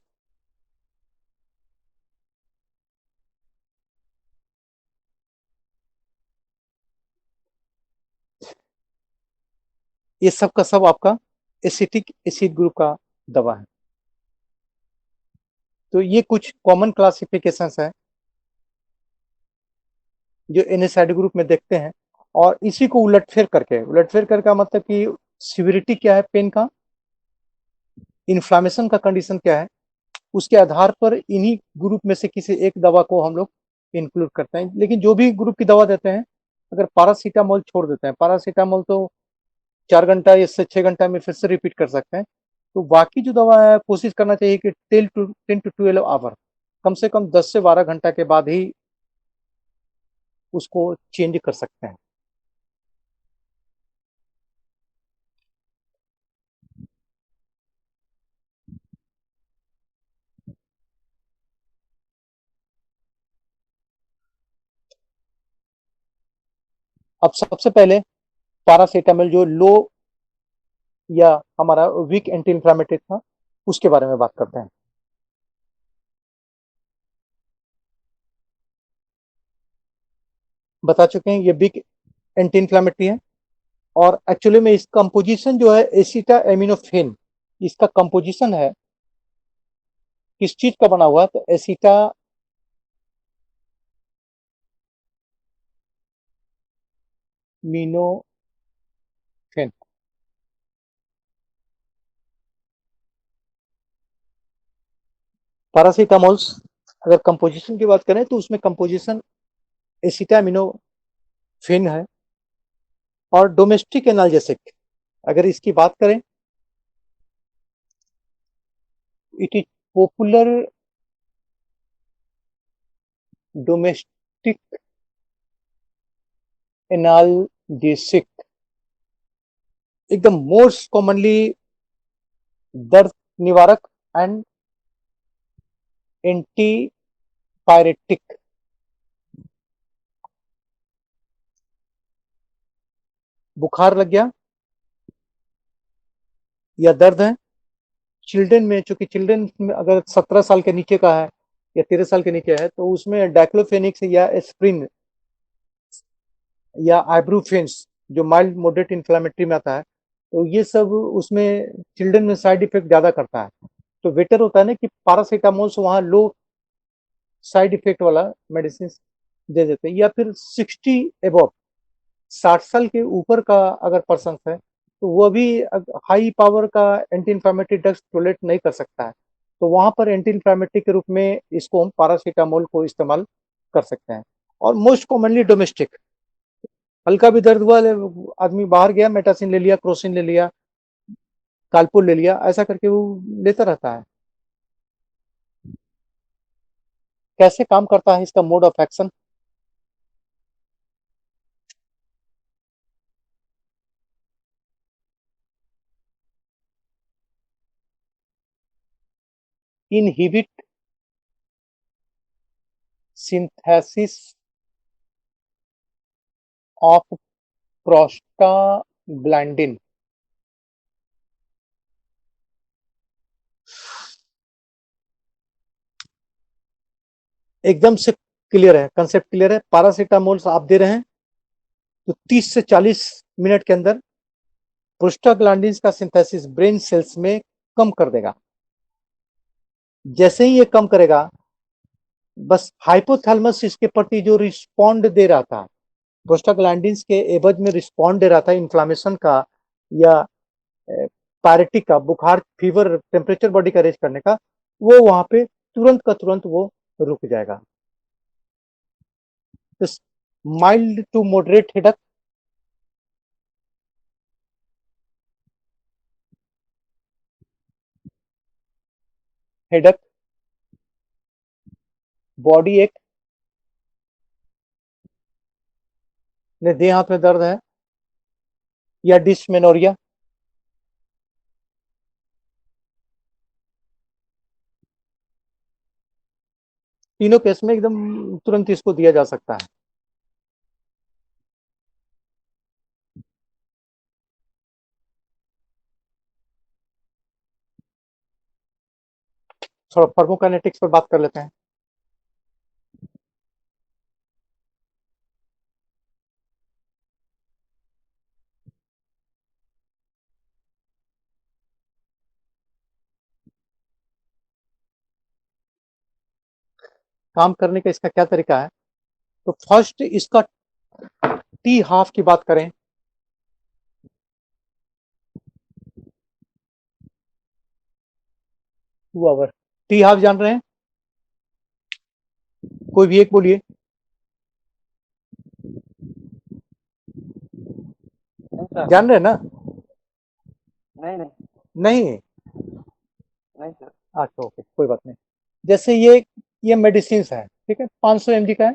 ये सब का सब आपका एसिटिक एसिड ग्रुप का दवा है। तो ये कुछ कॉमन क्लासिफिकेशंस है जो एनएसआईडी ग्रुप में देखते हैं, और इसी को उलटफेर का मतलब कि सिविरिटी क्या है पेन का, इन्फ्लामेशन का कंडीशन क्या है, उसके आधार पर इन्हीं ग्रुप में से किसी एक दवा को हम लोग इंक्लूड करते हैं। लेकिन जो भी ग्रुप की दवा देते हैं, अगर पैरासीटामोल छोड़ देते हैं, पैरासीटामोल तो 4 घंटा या 6 घंटा में फिर से रिपीट कर सकते हैं, तो बाकी जो दवा है कोशिश करना चाहिए कि 10 to 12 आवर, कम से कम 10 से 12 घंटा के बाद ही उसको चेंज कर सकते हैं। अब सबसे पहले पैरासीटामोल जो लो या हमारा वीक एंटी इंफ्लेमेटरी था, उसके बारे में बात करते हैं। बता चुके हैं ये वीक एंटी इंफ्लेमेटरी है, और एक्चुअली में इस कंपोजिशन जो है एसिटा एमिनोफेन, इसका कंपोजिशन है किस चीज का बना हुआ, तो एसिटा मिनोफेन। पैरासीटामोल्स अगर कंपोजिशन की बात करें तो उसमें कंपोजिशन एसिटामिनोफेन है। और डोमेस्टिक एनाल्जेसिक अगर इसकी बात करें, it is popular domestic analgesic, एकदम मोस्ट कॉमनली दर्द निवारक एंड एंटी पायरेटिक। बुखार लग गया या दर्द है, चिल्ड्रन में, चूंकि चिल्ड्रन में अगर 17 साल के नीचे का है या 13 साल के नीचे है, तो उसमें डाइक्लोफेनिक्स या एस्प्रिन या आइब्रूफेंस जो माइल्ड मॉडरेट इन्फ्लेमेटरी में आता है, तो ये सब उसमें चिल्ड्रन में साइड इफेक्ट ज्यादा करता है। तो बेटर होता है ना कि पैरासीटामोल से वहां लो साइड इफेक्ट वाला मेडिसिन दे देते हैं। या फिर 60 एबव, 60 साल के ऊपर का अगर पर्सन है, तो वह भी हाई पावर का एंटी इंफ्लेमेटरी ड्रग्स टॉलरेट नहीं कर सकता है, तो वहां पर एंटी इंफ्लेमेटरी के रूप में इसको हम पैरासीटामोल को इस्तेमाल कर सकते हैं। और मोस्ट कॉमनली डोमेस्टिक, हल्का भी दर्द हुआ, आदमी बाहर गया, मेटासिन ले लिया, क्रोसिन ले लिया, कालपुल ले लिया, ऐसा करके वो लेता रहता है। कैसे काम करता है इसका mode of action, inhibit synthesis of prostaglandin. एकदम से क्लियर है, कंसेप्ट क्लियर है। पैरासीटामोल आप दे रहे हैं तो 30 से 40 मिनट के अंदर प्रोस्टाग्लैंडिन का सिंथेसिस ब्रेन सेल्स में कम कर देगा। जैसे ही ये कम करेगा, बस हाइपोथैलेमस इसके प्रति जो रिस्पॉन्ड दे रहा था, प्रोस्टाग्लैंडिन के एवज में रिस्पॉन्ड दे रहा था इन्फ्लामेशन का या पायरेटिक का, बुखार, फीवर, टेम्परेचर बॉडी का रेज करने का, वो वहां पे तुरंत का तुरंत वो रुक जाएगा। तो mild to moderate headache, headache, body ache, देह हाथ में दर्द है, या डिस्मेनोरिया, तीनों केस में एकदम तुरंत इसको दिया जा सकता है। थोड़ा फार्माकोकाइनेटिक्स पर बात कर लेते हैं। काम करने का इसका क्या तरीका है? तो फर्स्ट इसका टी हाफ की बात करें, टू आवर। टी हाफ जान रहे हैं? कोई भी एक बोलिए। नहीं सर। जान रहे हैं ना? नहीं नहीं नहीं? नहीं सर। अच्छा, ओके, कोई बात नहीं। जैसे ये मेडिसिन है, ठीक है, 500 mg का है।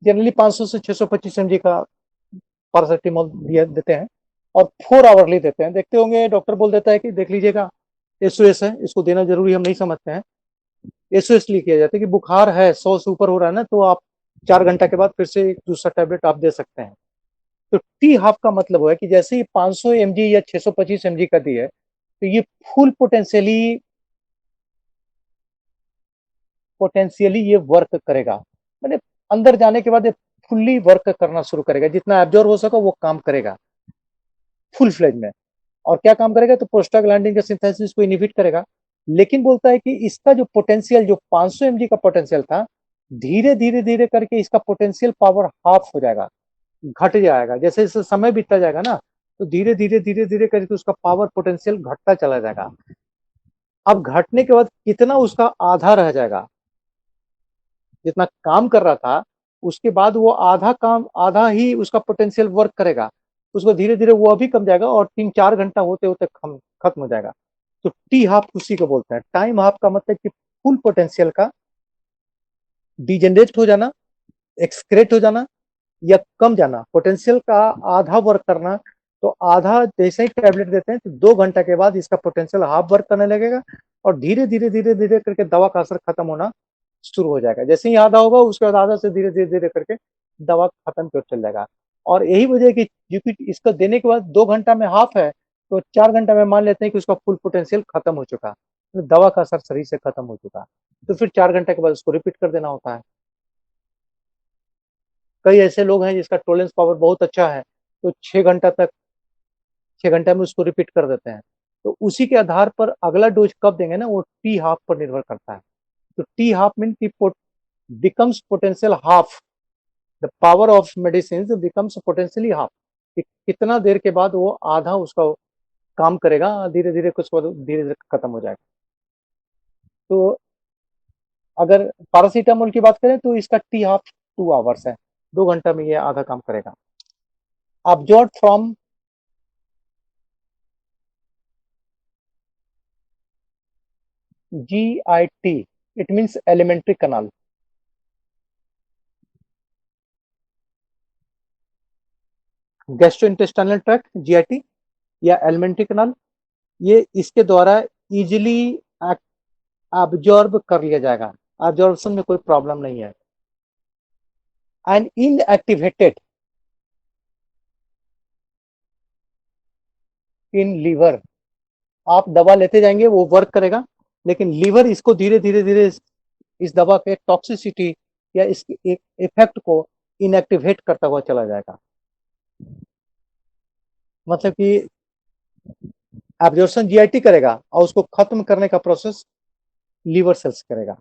जनरली 500 से 625 mg का पैरासिटामोल दिया देते हैं और 4 आवरली देते हैं। देखते होंगे डॉक्टर बोल देता है कि देख लीजिएगा एसओएस है, इसको देना जरूरी हम नहीं समझते हैं। एसओएस लिख किया जाता है कि बुखार है 100 से ऊपर हो रहा है ना, तो आप 4 घंटा के बाद फिर से एक दूसरा टैबलेट आप दे सकते हैं। तो टी हाफ का मतलब हुआ है कि जैसे ही 500 mg या 625 mg का दी है, तो ये फुल पोटेंशियली ये वर्क करेगा। मैंने अंदर जाने के बाद ये फुल्ली वर्क करना शुरू करेगा, जितना एब्जॉर्ब हो सका वो काम करेगा फुल फ्लेज में। और क्या काम करेगा? तो प्रोस्टाग्लैंडिन का सिंथेसिस को इनहिबिट करेगा। लेकिन बोलता है कि इसका जो पोटेंशियल, जो 500 mg का पोटेंशियल था, धीरे धीरे धीरे करके इसका पोटेंशियल पावर हाफ हो जाएगा, घट जाएगा। जैसे जैसे समय बीतता जाएगा ना, तो धीरे धीरे धीरे धीरे करके उसका पावर पोटेंशियल घटता चला जाएगा। अब घटने के बाद कितना उसका आधा रह जाएगा, जितना काम कर रहा था उसके बाद वो आधा काम, आधा ही उसका पोटेंशियल वर्क करेगा। उसको धीरे धीरे वो अभी कम जाएगा और 3-4 घंटा होते होते खत्म हो जाएगा। तो टी हाफ उसी को बोलते हैं। टाइम हाफ का मतलब कि फुल पोटेंशियल का डिजेनरेट हो जाना, एक्सक्रेट हो जाना या कम जाना, पोटेंशियल का आधा वर्क करना। तो आधा जैसे ही टैबलेट देते हैं तो 2 घंटा के बाद इसका पोटेंशियल हाफ वर्क करने लगेगा और धीरे धीरे धीरे धीरे करके दवा का असर खत्म होना शुरू हो जाएगा। जैसे ही आधा होगा उसके बाद आधा से धीरे धीरे धीरे करके दवा खत्म की ओर चल जाएगा। और यही वजह है कि क्योंकि इसको देने के बाद 2 घंटा में हाफ है, तो 4 घंटा में मान लेते हैं कि उसका फुल पोटेंशियल खत्म हो चुका, तो दवा का असर शरीर से खत्म हो चुका। तो फिर 4 घंटे के बाद उसको रिपीट कर देना होता है। कई ऐसे लोग हैं जिसका टोलेंस पावर बहुत अच्छा है, तो 6 घंटा तक, 6 घंटा में उसको रिपीट कर देते हैं। तो उसी के आधार पर अगला डोज कब देंगे ना, वो टी हाफ पर निर्भर करता है। तो टी हाफ मीन की becomes potential half, the power of medicines becomes potentially half। कितना देर के बाद वो आधा उसका काम करेगा, धीरे धीरे कुछ धीरे धीरे खत्म हो जाएगा। तो अगर पैरासीटामोल की बात करें तो इसका टी हाफ 2 आवर्स है, 2 घंटा में ये आधा काम करेगा। Absorb from GIT, it means elementary kanal. Gastrointestinal tract, GIT या एलिमेंट्री कनाल, ये इसके द्वारा इजिली एब्जॉर्ब कर लिया जाएगा। एब्जॉर्प्शन में कोई प्रॉब्लम नहीं है। एंड इनएक्टिवेटेड इन लीवर, आप दवा लेते जाएंगे वो वर्क करेगा, लेकिन लीवर इसको धीरे धीरे धीरे इस दवा के टॉक्सिसिटी या इसके इफेक्ट को इनएक्टिवेट करता हुआ चला जाएगा। मतलब कि एब्जॉर्प्शन जीआईटी करेगा और उसको खत्म करने का प्रोसेस लीवर सेल्स करेगा।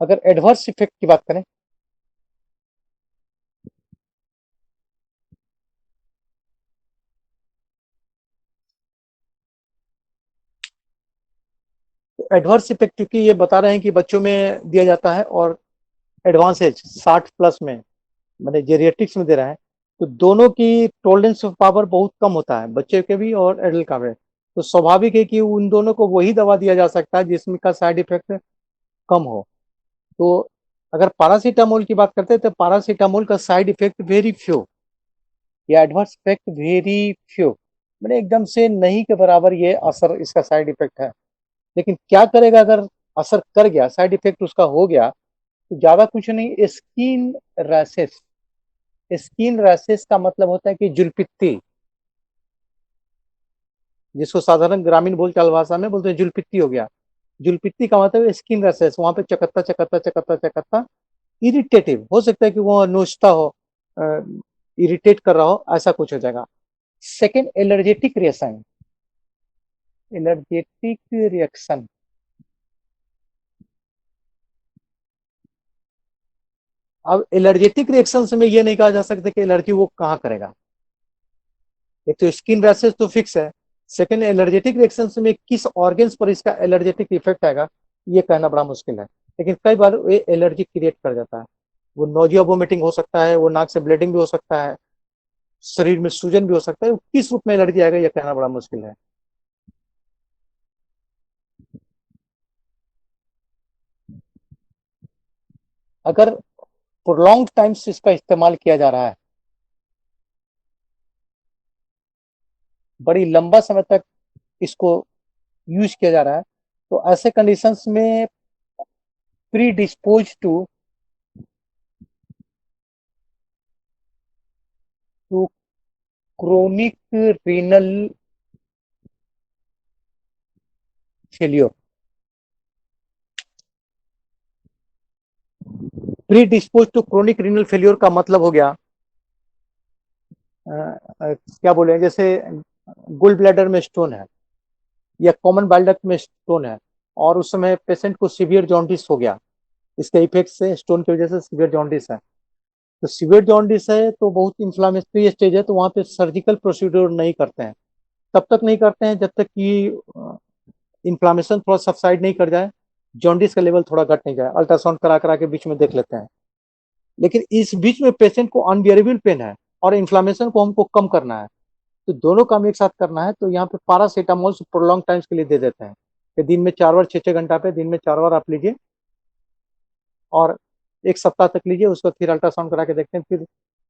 अगर एडवर्स इफेक्ट की बात करें, तो एडवर्स इफेक्ट क्योंकि ये बता रहे हैं कि बच्चों में दिया जाता है और एडवांस एज 60+ में, मैंने जेरिएट्रिक्स में दे रहा है, तो दोनों की टॉलरेंस पावर बहुत कम होता है, बच्चे के भी और एडल्ट का भी। तो स्वाभाविक है कि उन दोनों को वही दवा दिया जा सकता है जिसमें का साइड इफेक्ट कम हो। तो अगर पैरासीटामोल की बात करते हैं तो पैरासीटामोल का साइड इफेक्ट वेरी फ्यू या एडवर्स इफेक्ट वेरी फ्यू, मैंने एकदम से नहीं के बराबर ये असर इसका साइड इफेक्ट है। लेकिन क्या करेगा अगर असर कर गया, साइड इफेक्ट उसका हो गया, तो ज्यादा कुछ नहीं, स्किन रैशेस। स्किन रैशेस का मतलब होता है कि जुलपित्ती, जिसको साधारण ग्रामीण बोलचाल भाषा में बोलते हैं जुलपित्ती हो गया। जुलपित्ती का मतलब स्किन रैशेस, वहां पे चकत्ता चकत्ता चकत्ता चकत्ता, इरिटेटिव हो सकता है कि वो नोचता हो, इरिटेट कर रहा हो, ऐसा कुछ हो जाएगा। Second, allergic reaction. Allergic reaction, अब एलर्जेटिक रिएक्शन में ये नहीं कहा जा सकता कि एलर्जी वो कहाँ करेगा। एक तो स्किन रैशेस तो फिक्स है, सेकेंड एलर्जेटिक रिएक्शन में किस ऑर्गन्स पर इसका एलर्जेटिक इफेक्ट आएगा ये कहना बड़ा मुश्किल है। लेकिन कई बार ये एलर्जी क्रिएट कर जाता है, वो नोजिया वोमिटिंग हो सकता है, वो नाक से ब्लीडिंग भी हो सकता है, शरीर में सूजन भी हो सकता है, वो किस रूप में एलर्जी आएगा ये कहना बड़ा मुश्किल है। अगर प्रोलॉन्ग टाइम से इसका इस्तेमाल किया जा रहा है, बड़ी लंबा समय तक इसको यूज किया जा रहा है, तो ऐसे कंडीशंस में predispose to chronic renal failure. Predispose to chronic renal failure का मतलब हो गया, क्या बोले, जैसे गुल ब्लैडर में स्टोन है या कॉमन बाइल डक्ट में स्टोन है, और उस समय पेशेंट को सीवियर जॉन्डिस हो गया, इसके इफेक्ट से स्टोन की वजह से सीवियर जॉन्डिस है। तो सीवियर जॉन्डिस है तो बहुत इंफ्लामेटरी स्टेज है, तो वहां पे सर्जिकल प्रोसीड्योर नहीं करते हैं, तब तक नहीं करते हैं जब तक कि इन्फ्लामेशन थोड़ा सबसाइड नहीं कर जाए, जॉन्डिस का लेवल थोड़ा घट नहीं जाए। अल्ट्रासाउंड करा करा के बीच में देख लेते हैं। लेकिन इस बीच में पेशेंट को अनबियरेबल पेन है और इन्फ्लामेशन को हमको कम करना है, तो दोनों काम एक साथ करना है, तो यहाँ पे पारासीटामोल प्रोलॉन्ग टाइम्स के लिए दे देते हैं कि दिन में 4 बार, 6-6 घंटा पे दिन में 4 बार आप लीजिए, और एक सप्ताह तक लीजिए, उसको फिर अल्ट्रासाउंड करा के देखते हैं, फिर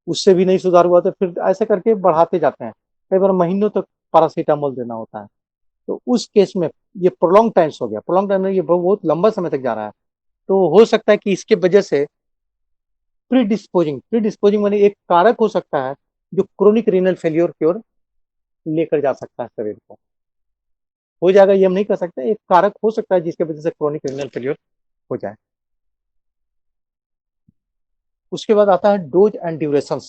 उससे भी नहीं सुधार हुआ तो फिर ऐसे करके बढ़ाते जाते हैं, कई बार महीनों तक पारासीटामोल देना होता है। तो उस केस में ये प्रोलॉन्ग टाइम्स हो गया, प्रोलॉन्ग टाइम में ये बहुत लंबा समय तक जा रहा है, तो हो सकता है कि इसके वजह से प्री डिस्पोजिंग मानी एक कारक हो सकता है जो क्रोनिक रीनल फेलियर की ओर लेकर जा सकता है शरीर को। हो जाएगा ये हम नहीं कर सकते, एक कारक हो सकता है जिसके वजह से क्रोनिक रीनल फेलियर हो जाए। उसके बाद आता है dose and duration.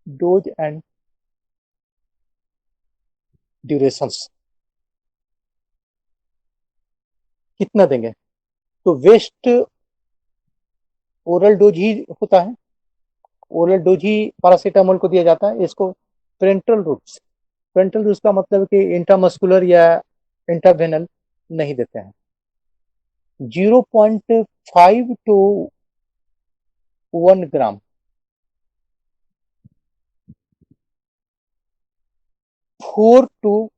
Dose and duration कितना देंगे, तो वेस्ट ओरल डोज ही होता है, ओरल डोज ही पारासीटामोल को दिया जाता है। इसको पेरेंटल रूट्स, पेरेंटल रूट्स का मतलब कि इंट्रामस्कुलर या इंट्रावेनल नहीं देते हैं। 0.5 to 1 ग्राम 4 to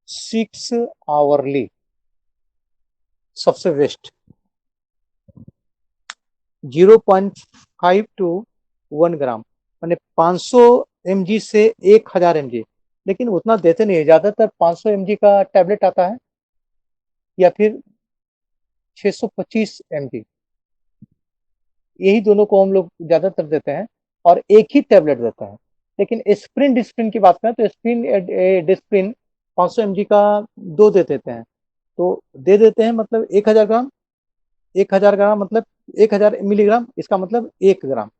6 आवरली सबसे वेस्ट। 0.5 to 1 ग्राम माने 500 mg से 1000 mg, लेकिन उतना देते नहीं है, ज्यादातर 500 mg का टैबलेट आता है या फिर 625 mg, यही दोनों को हम लोग ज्यादातर देते हैं और एक ही टैबलेट देते हैं। लेकिन एस्प्रिन डिस्प्रिन की बात करें तो एस्प्रिन डिस्प्रिन 500 mg का 2 दे देते हैं, तो दे देते हैं मतलब 1000 ग्राम, 1000 ग्राम मतलब 1000 मिलीग्राम, इसका मतलब 1 ग्राम।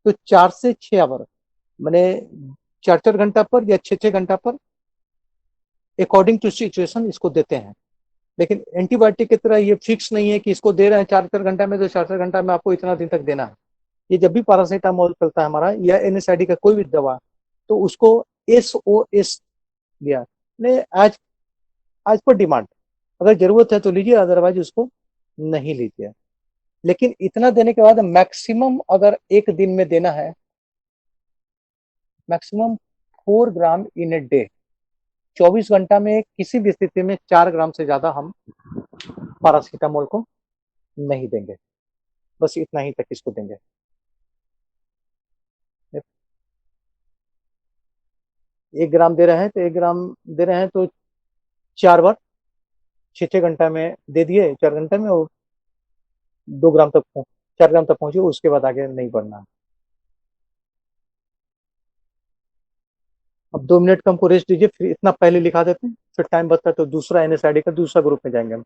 तो 4 से 6 आवर मैंने 4-4 घंटा पर या 6-6 घंटा पर अकॉर्डिंग टू सिचुएशन इसको देते हैं। लेकिन एंटीबायोटिक की तरह ये फिक्स नहीं है कि इसको दे रहे हैं 4-4 घंटा में तो 4-4 घंटा में आपको इतना दिन तक देना है। ये जब भी पैरासीटामोल चलता है हमारा या एनएसआईडी का कोई भी दवा, तो उसको SOS दिया ने आज आज पर डिमांड, अगर जरूरत है तो लीजिए, अदरवाइज उसको नहीं लीजिए। लेकिन इतना देने के बाद मैक्सिमम अगर एक दिन में देना है, maximum 4 gram in a day. 24 घंटा में किसी भी स्थिति में 4 ग्राम से ज्यादा हम पैरासीटामोल को नहीं देंगे, बस इतना ही तक इसको देंगे। 1 ग्राम दे रहे हैं तो 1 ग्राम दे रहे हैं तो 4 बार 6 घंटा में दे दिए, 4 घंटे में वो 2 ग्राम तक 4 ग्राम तक पहुंचे, उसके बाद आगे नहीं बढ़ना। अब 2 मिनट का हमको रेस्ट दीजिए, फिर इतना पहले लिखा देते हैं, फिर टाइम बचता है तो दूसरा NSAID का दूसरा ग्रुप में जाएंगे हम।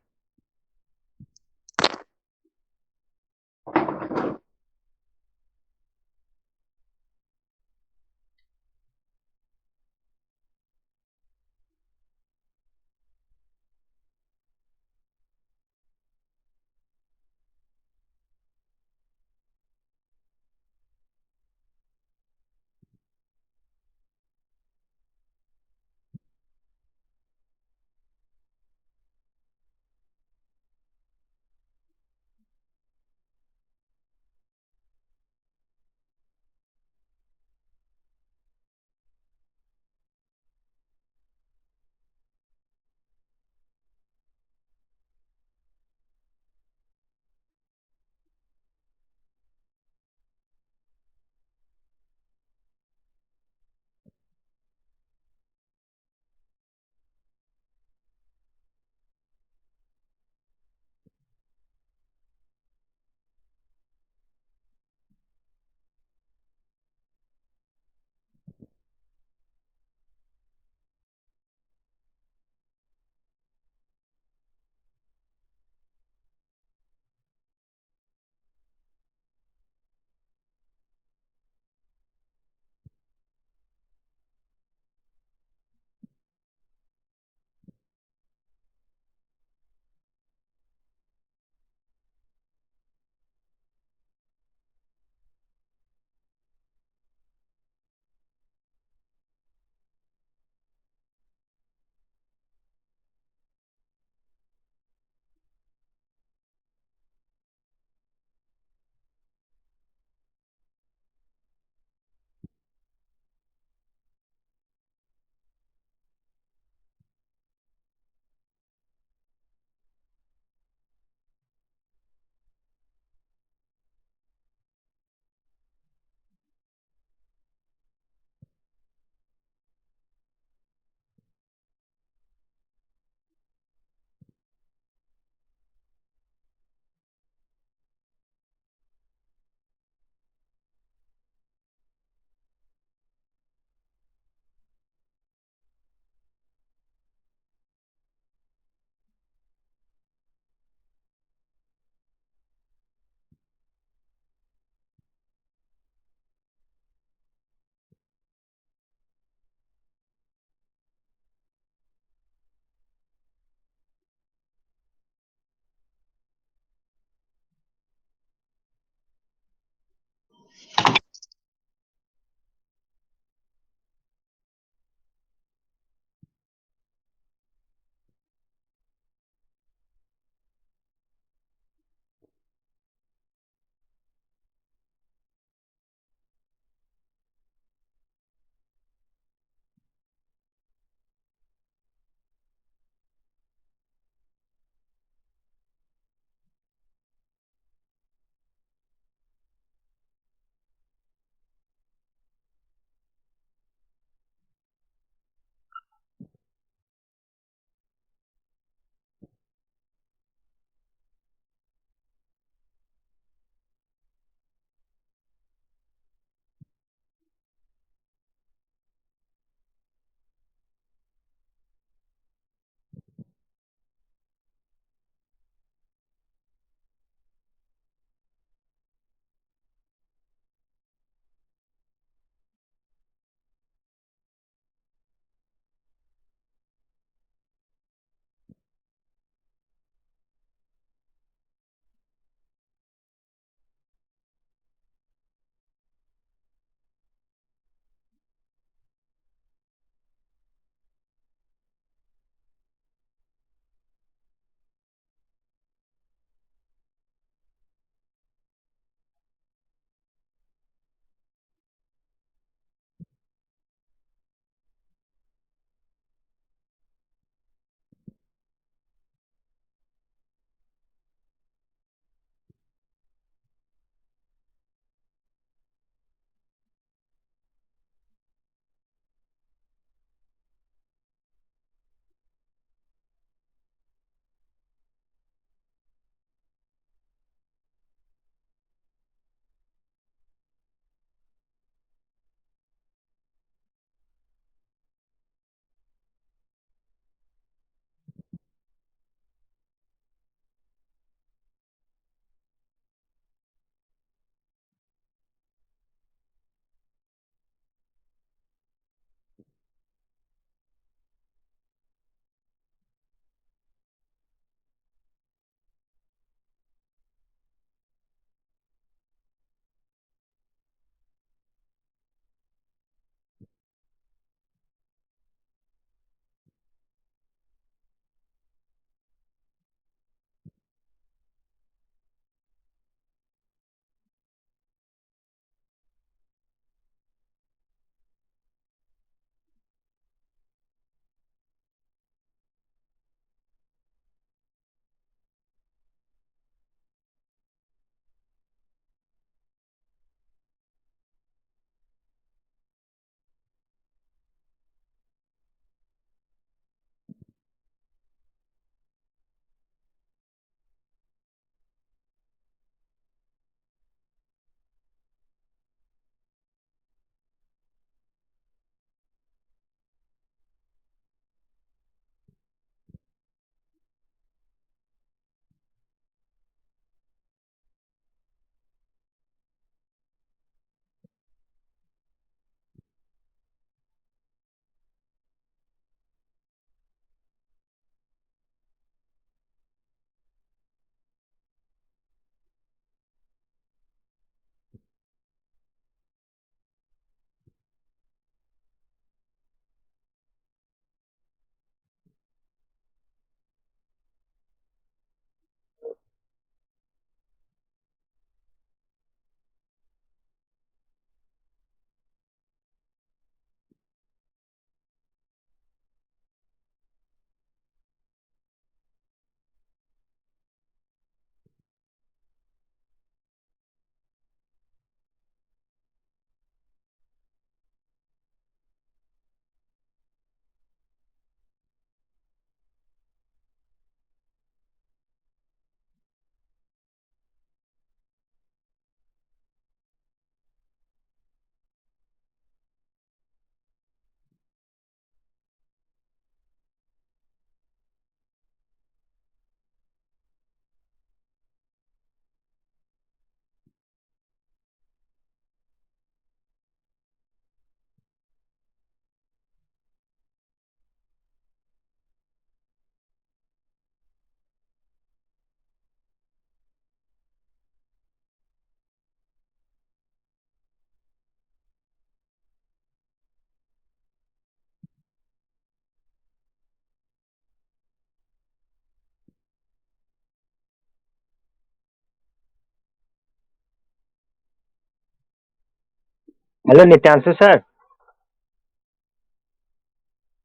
Hello Nityanshu sir.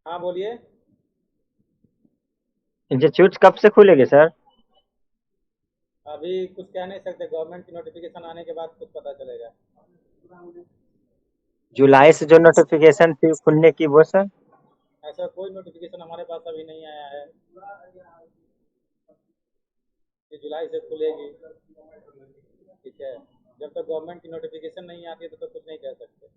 हाँ बोलिए। इंस्टीट्यूट कब से खुलेंगे सर? अभी कुछ कह नहीं सकते, गवर्नमेंट की नोटिफिकेशन आने के बाद कुछ पता चलेगा। जुलाई से जो नोटिफिकेशन थी खुलने की वो सर? ऐसा कोई नोटिफिकेशन हमारे पास अभी नहीं आया है कि जुलाई से खुलेगी। ठीक है, जब तक गवर्नमेंट की नोटिफिकेशन नहीं आती है तो कुछ नहीं कह सकते।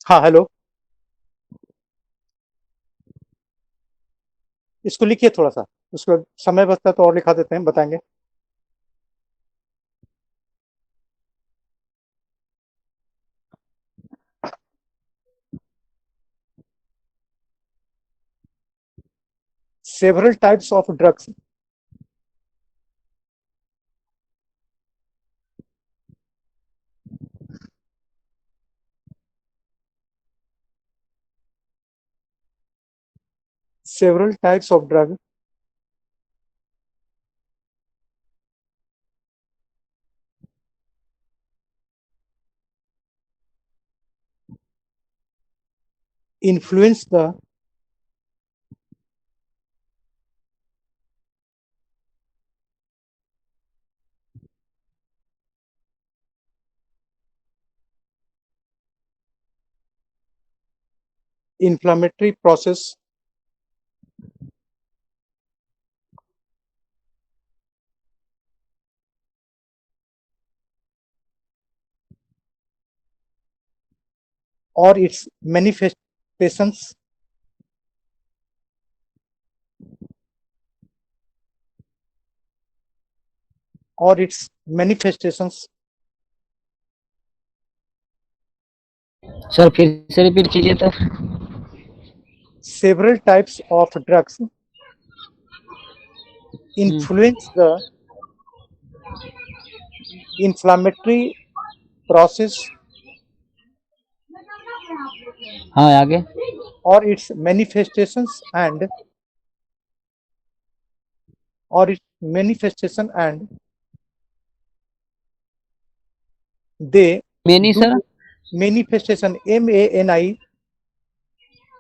हाँ हेलो, इसको लिखिए थोड़ा सा, उसको समय बचता है तो और लिखा देते हैं, बताएंगे। Several types of drugs. Several types of drug influence the inflammatory process or its manifestations or its manifestations. Sir फिर से रिपीट कीजिए तो। Several types of drugs influence the inflammatory process हाँ आगे। or its manifestations and or its manifestation and they Many, do sir? manifestation MANI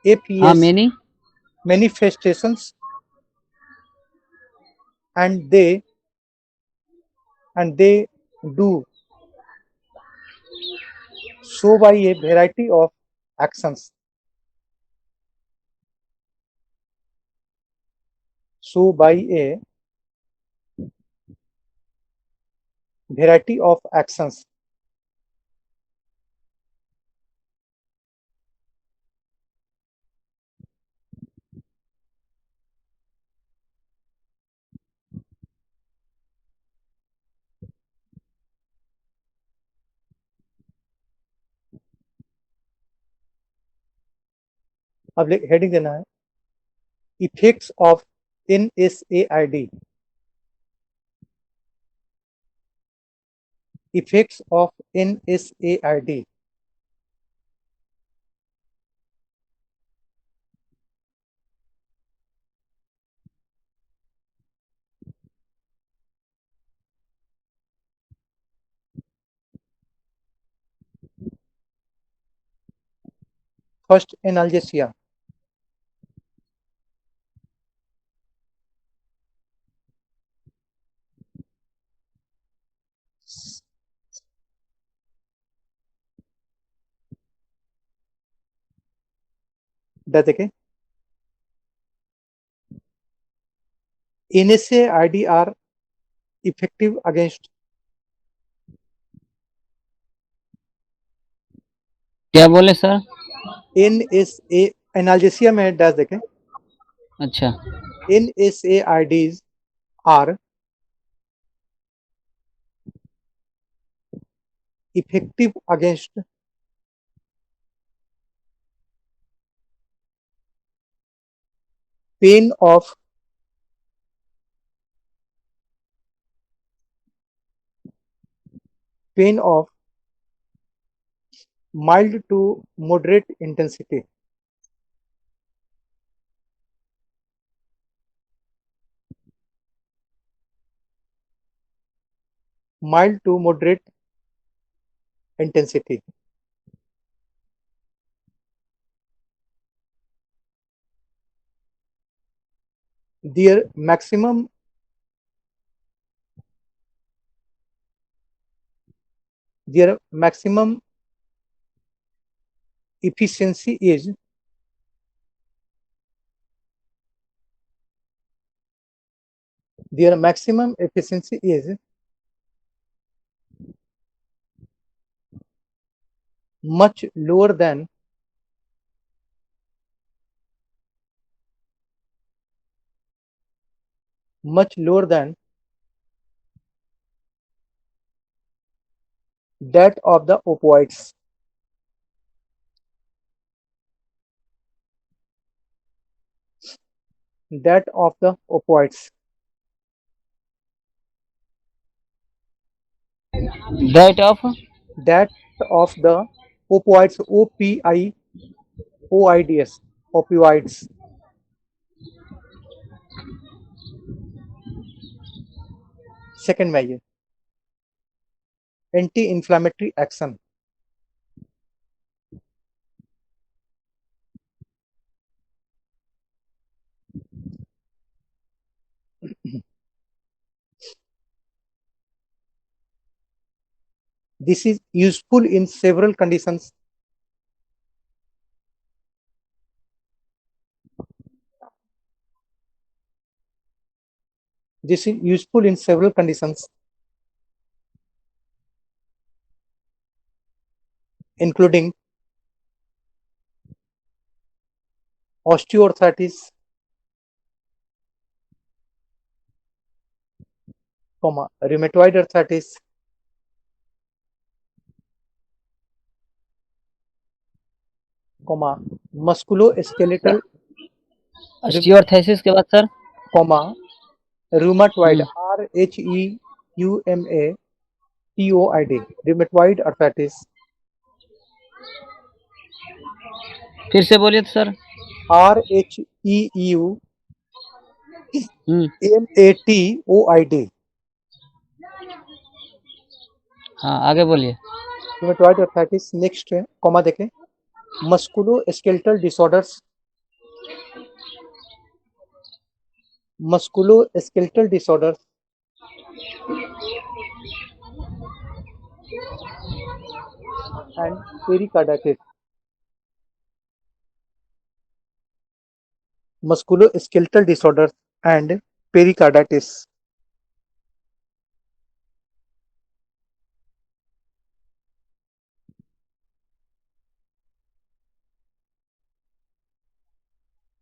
हाँ, APS many. manifestations and they do so by a variety of actions. So by a variety of actions. अब हेडिंग देना है effects of NSAID. Effects of NSAID. First, analgesia. देखें NSAID are effective against क्या बोले सर? NSA एनाल्जेसिया में डैश देखें अच्छा, NSAIDs are effective against pain of mild to moderate intensity. Mild to moderate intensity. Their maximum efficiency is much lower than that of the opioids. That of the opioids. that of That of the opioids. OPIOIDs. Opioids. Second measure, anti-inflammatory action. This is useful in several conditions. This is useful in several conditions, including osteoarthritis, rheumatoid arthritis, musculoskeletal, osteoarthritis के बाद sir? rheumatoid, RHEUMATOID, rheumatoid arthritis, फिर से बोलिए तो सर। RHEUMATOID, MATOID। हाँ आगे बोलिए। Rheumatoid arthritis. नेक्स्ट है, कॉमा देखें, musculoskeletal disorders, musculoskeletal disorders and pericarditis. Musculoskeletal disorders and pericarditis.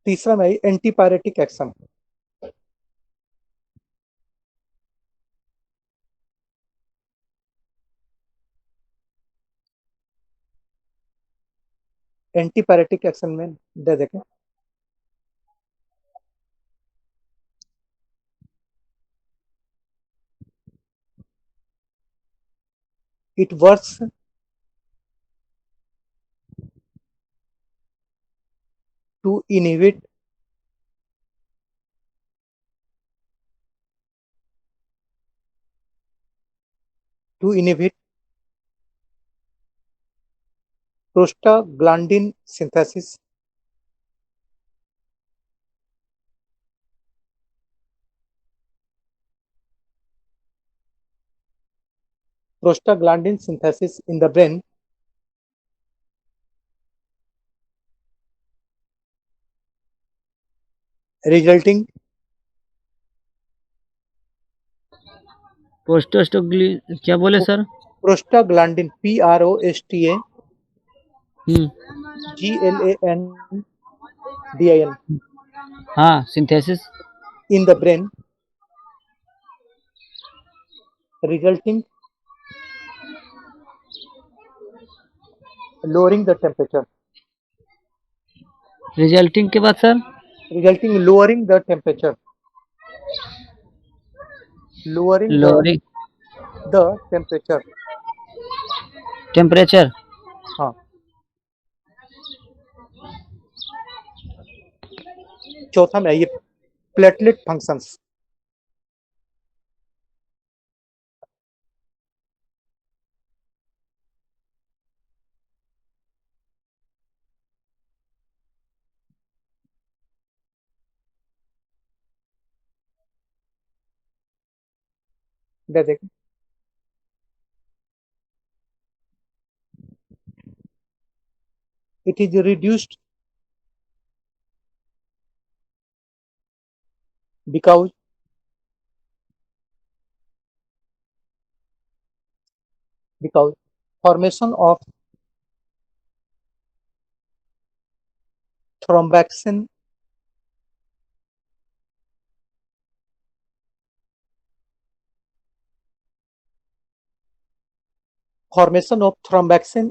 तीसरा में एंटीपायरेटिक एक्शन। एंटीपायरेटिक एक्शन में दे देखें, it works to inhibit prostaglandin synthesis, prostaglandin synthesis in the brain, resulting पोस्टोस्टोग्ली क्या बोले सर? prostaglandin PROSTAGLANDIN हाँ synthesis in the brain, resulting lowering the temperature, resulting के बाद sir resulting lowering the temperature, lowering lowering the temperature। Temperature. हाँ, चौथा में ये प्लेटलेट फंक्शंस। देखें, it is reduced because formation of thromboxane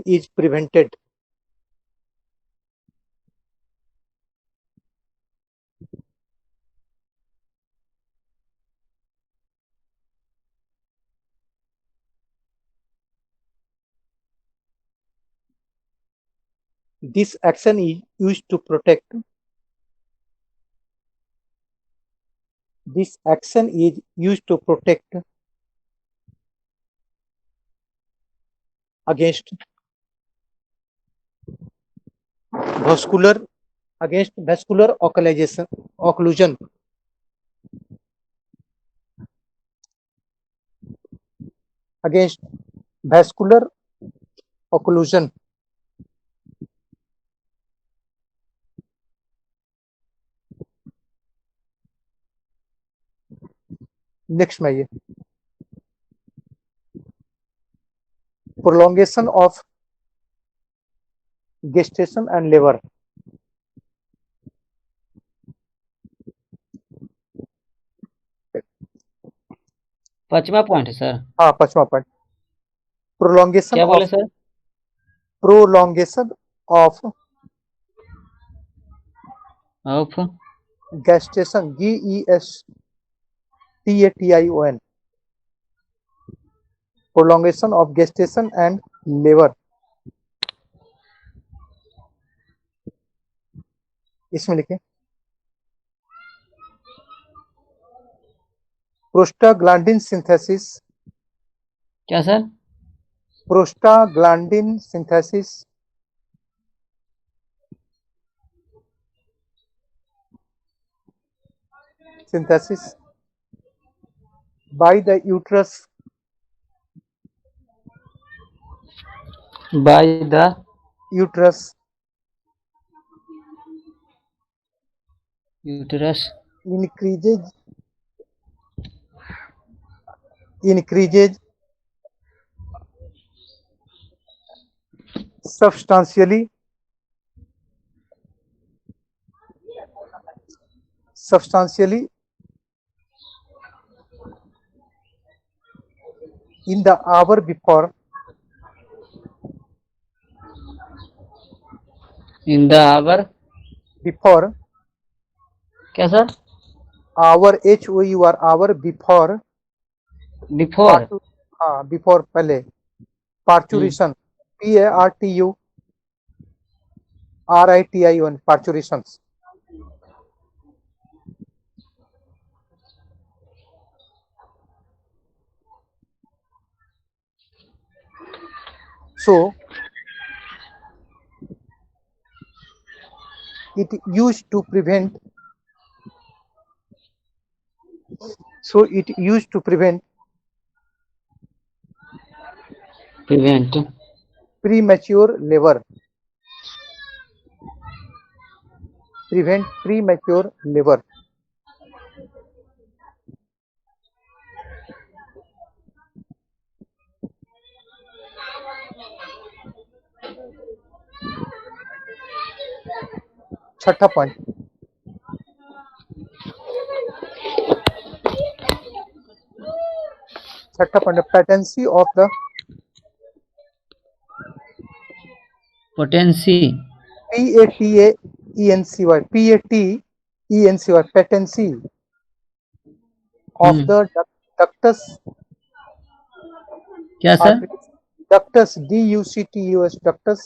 is prevented. This action is used to protect against vascular occlusion against vascular occlusion। Next में ये prolongation of gestation and labor। पांचवा पॉइंट है सर। हाँ, पांचवा पॉइंट, प्रोलॉन्गेशन क्या बोले of sir? Of gestation, GESTATION, prolongation of gestation and labor। इसमें लिखें प्रोस्टाग्लैंडिन सिंथेसिस, क्या sir? Prostaglandin synthesis, synthesis by the uterus, By the uterus, uterus increases substantially in the hour before in the hour. before क्या sir? hour HOUR hour before Before. before पहले parturition PARTURITION parturitions. So it used to prevent Prevent premature labor. Prevent premature labor. छठा point, patency of the potency. patency of the ductus क्या sir? ductus DUCTUS ductus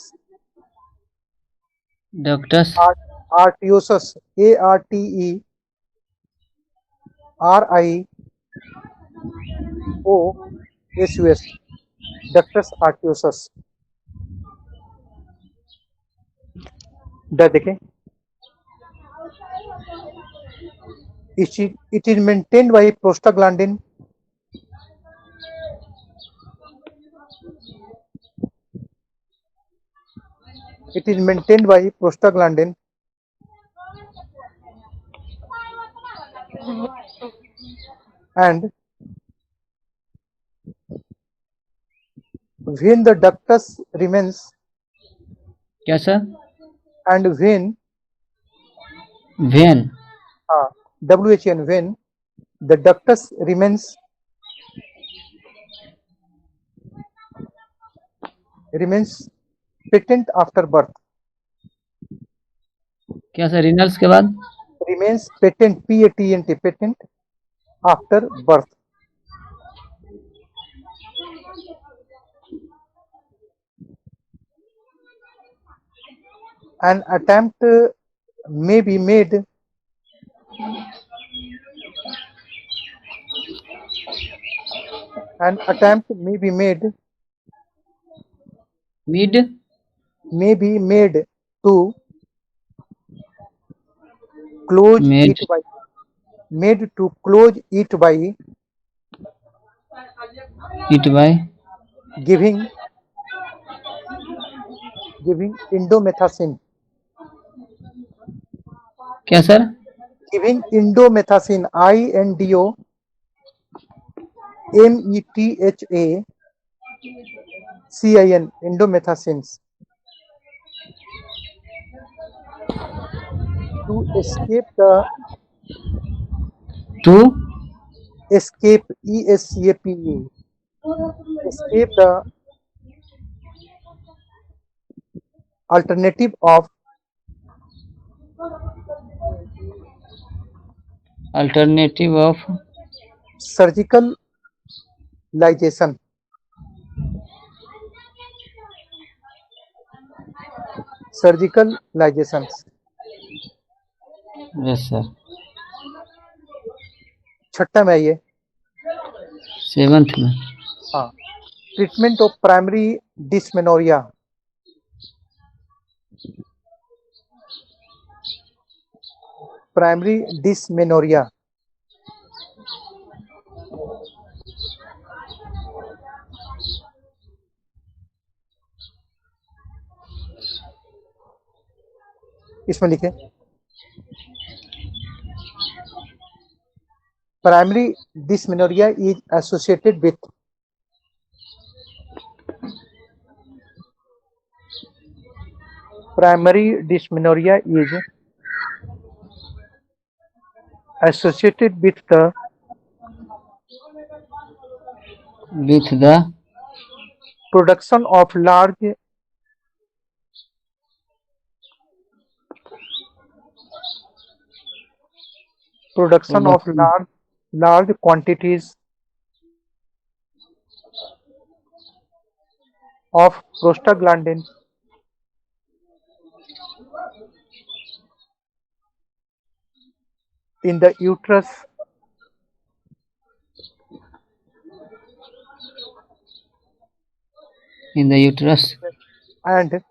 Ductus arteriosus ARTERIOSUS ductus arteriosus. देखें, it is maintained by prostaglandin. It is maintained by prostaglandin and when the ductus remains क्या sir? and when Vein WHN when the ductus remains patent after birth. क्या सर? Renals के बाद remains patent patent after birth. An attempt may be made to close it by giving indomethacin. क्या sir? Giving indomethacin, INDOMETHACIN, indomethacins, to escape escape the alternative of surgical ligation. Yes sir. छठा में आइए, 7th में। हाँ, treatment of primary dysmenorrhea. Primary dysmenorrhea इसमें लिखे, primary dysmenorrhea is associated with primary dysmenorrhea is associated with the production of large quantities of prostaglandin in the uterus and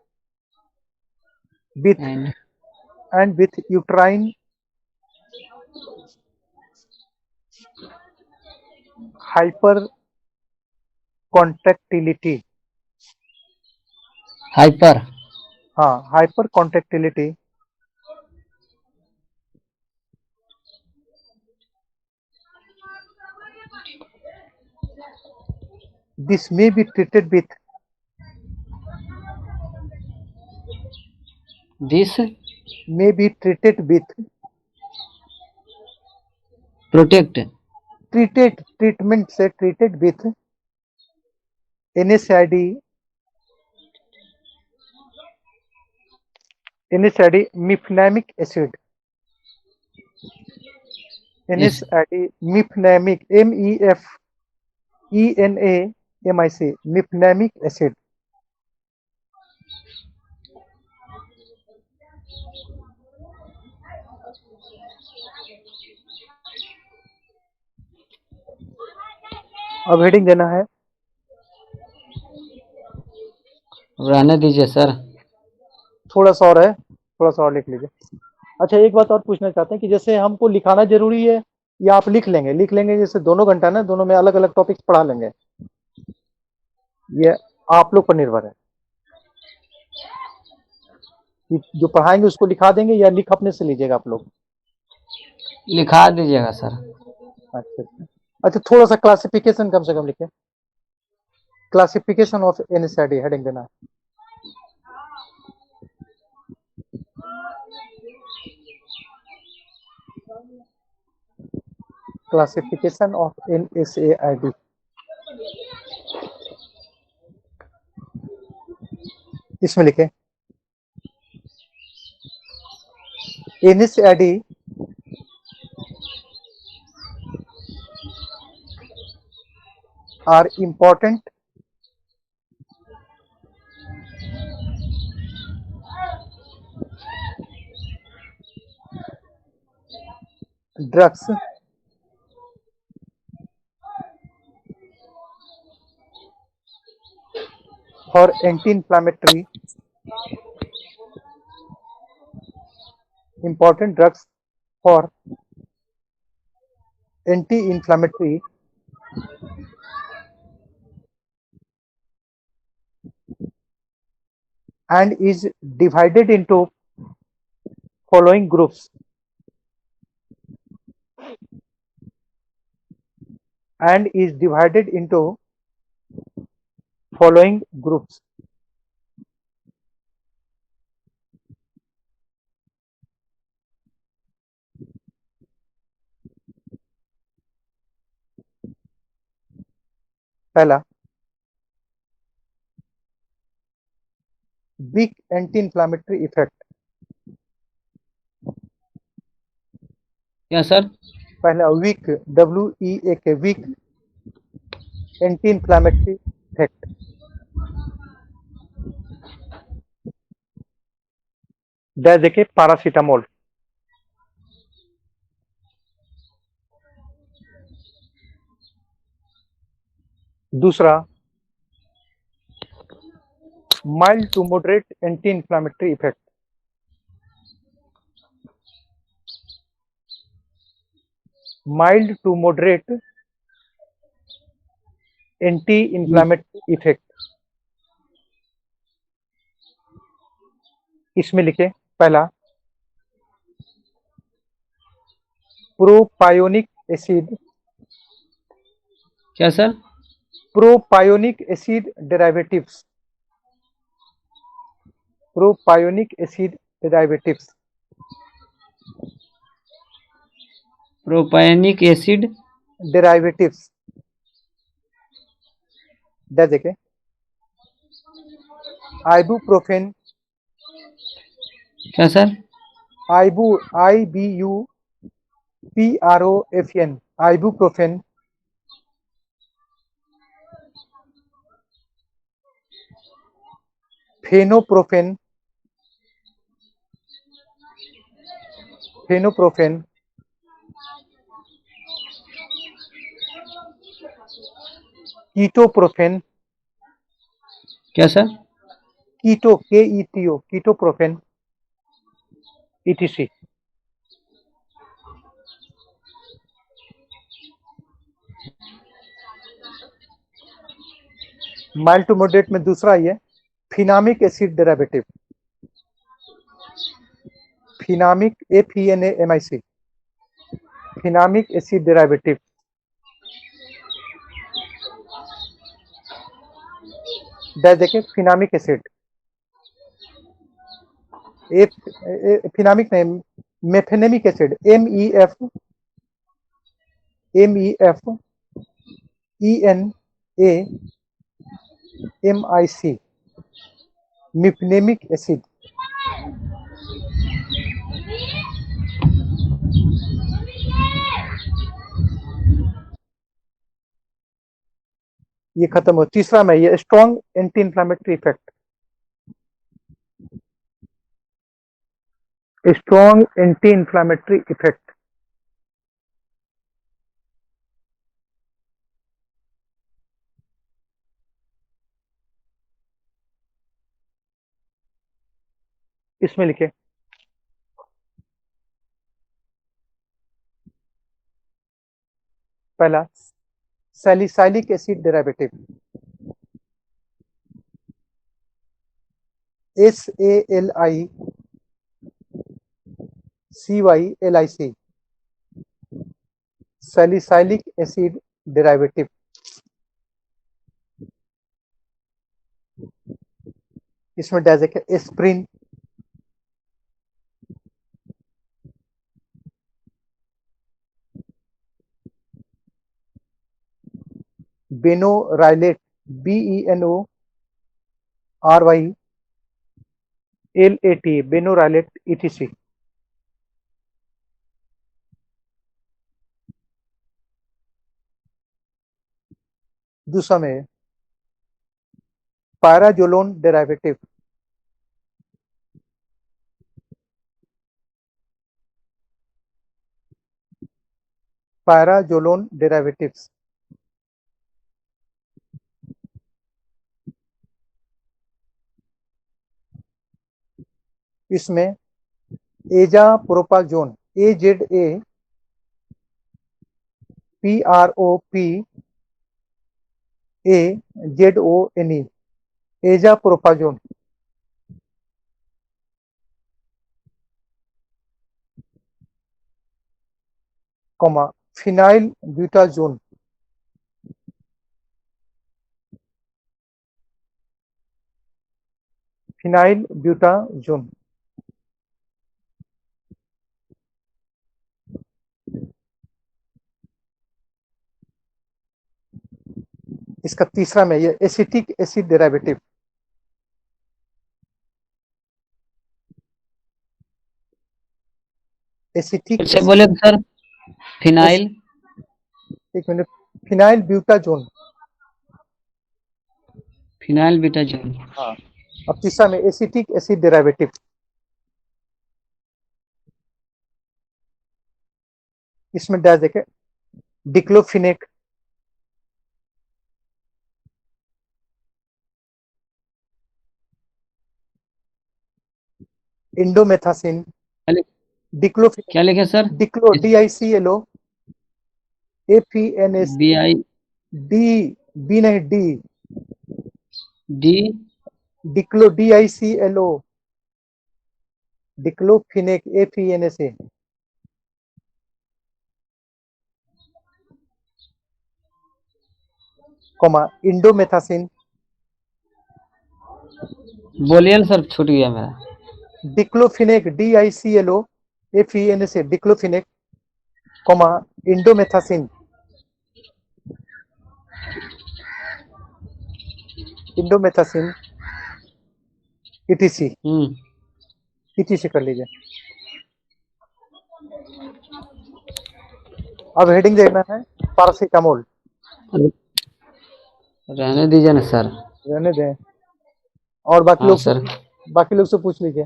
with uterine hypercontractility. Hypercontractility this may be treated with treatment से treated with NSAID mefenamic acid. NSAID mefenamic MEFENAMIC mefenamic acid. अब हेडिंग देना है, रहने दीजिए सर, थोड़ा सा और है, थोड़ा सा और लिख लीजिए। अच्छा, एक बात और पूछना चाहते हैं कि जैसे हमको लिखाना जरूरी है या आप लिख लेंगे जैसे दोनों घंटा ना, दोनों में अलग अलग टॉपिक्स पढ़ा लेंगे, ये आप लोग पर निर्भर है कि जो पढ़ाएंगे उसको लिखा देंगे या लिख अपने से लीजिएगा आप लोग। लिखा दीजिएगा सर। अच्छा, थोड़ा सा क्लासिफिकेशन कम से कम लिखे, क्लासिफिकेशन ऑफ एनएसआईडी हेडिंग देना है। क्लासिफिकेशन ऑफ NSAID इसमें लिखे, NSAID are important drugs for anti-inflammatory and is divided into following groups. पहला, weak anti-inflammatory effect। क्या सर? पहला weak, WEAK, weak anti-inflammatory effect। जैसे पैरासीटामोल, दूसरा mild to moderate anti inflammatory effect. Mild to moderate anti inflammatory effect, इसमें लिखे पहला प्रोपायोनिक एसिड, क्या सर? Propionic acid derivatives, propionic acid derivatives, propionic acid derivatives देखे आइबुप्रोफेन, क्या सर? IBUPROFN, ibuprofen, fenoprofen, fenoprofen, ketoprofen, क्या सर? KETO, ketoprofen, ETC। Mild to moderate में दूसरा ही है fenamic acid derivative, fenamic FENAMIC, fenamic acid derivative, देखें फिनामिक एसिड, फिनामिक नहीं, मेफेनेमिक एसिड, MEFENAMIC, मिफनेमिक एसिड। ये खत्म हो। तीसरा में ये strong anti inflammatory effect, strong anti inflammatory effect, इसमें लिखे पहला salicylic acid derivative, SALICYLIC, salicylic acid derivative. इसमें डायजेक एस्प्रिन, बेनोराइलेट, BENORYLAT, बेनोराइलेट, ETC। दूसरा में पैराजोलोन डेरिवेटिव, पैराजोलोन डेरिवेटिव्स, इसमें एजाप्रोपाजोन, AZAPROPAZONE, एजाप्रोपाजोन, comma phenyl butazone, phenyl butazone. इसका तीसरा में ये एसिटिक एसिड डेरिवेटिव, एसिटिक फिर से बोले तो सर? फिनाइल, एक मिनट, फिनाइल ब्यूटाजोन। फिनाइल बीटाजोन। हाँ, अब तीसरा में एसिटिक एसिड डेरिवेटिव, इसमें डायजेक डिक्लोफिनेक, इंडोमेथासिन, डिक्लोफिनेक, क्या लिखे सर? Diclo DICLO, APNS, BI B नहीं D, D diclo DICLO, diclofenac APNSA, indomethacin, बोलिए ना सर, छूट गया मेरा। Diclofenac DICLO APNSA, diclofenac, indomethacin, indomethacin, ETC, ETC कर लीजिए। अब हेडिंग देखना है पैरासीटामोल, रहने दीजिए ना सर। रहने दें, और बाकी हाँ लोग सर, बाकी लोग से पूछ लीजिए।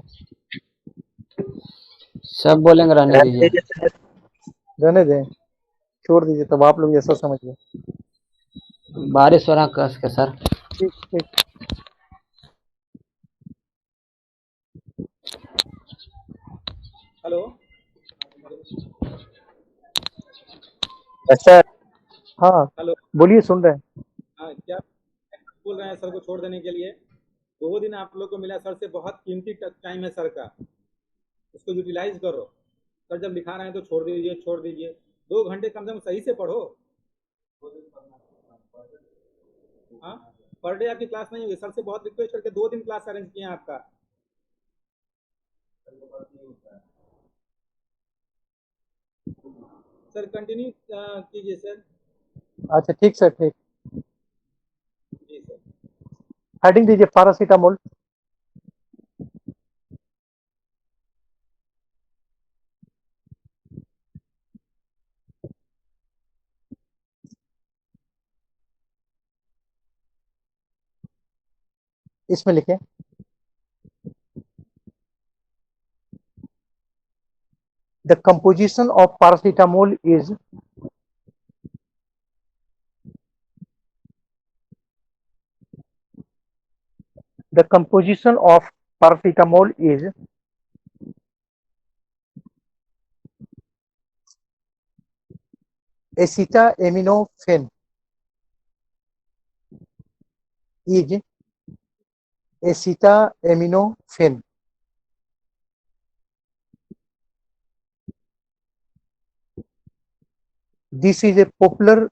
सब बोलेंगे रहने रहने दीजिए। दीजिए सर। रहने दें, छोड़ दीजिए, तब आप लोग जैसा समझिए। बारिश हो रहा कस के सर। ठीक ठीक। हेलो। सर हाँ हेलो। बोलिए, सुन रहे हैं। हाँ, क्या बोल रहे हैं सर को छोड़ देने के लिए? 2 दिन आप लोग को मिला सर से, बहुत कीमती टाइम है सर का, उसको यूटिलाइज करो। सर जब लिखा रहे हैं तो छोड़ दीजिए, छोड़ दीजिए। 2 घंटे कम से कम सही से पढ़ो। हाँ, पर डे आपकी क्लास नहीं होगी। सर से बहुत रिक्वेस्ट करके 2 दिन क्लास अरेंज किए हैं आपका। सर कंटिन्यू कीजिए सर। अच्छा ठीक सर, ठीक। जी सर। हेडिंग दीजिए पैरासीटामोल। इसमें लिखें the composition of paracetamol is the composition of paracetamol is acetaminophen is acetaminophen. This is a popular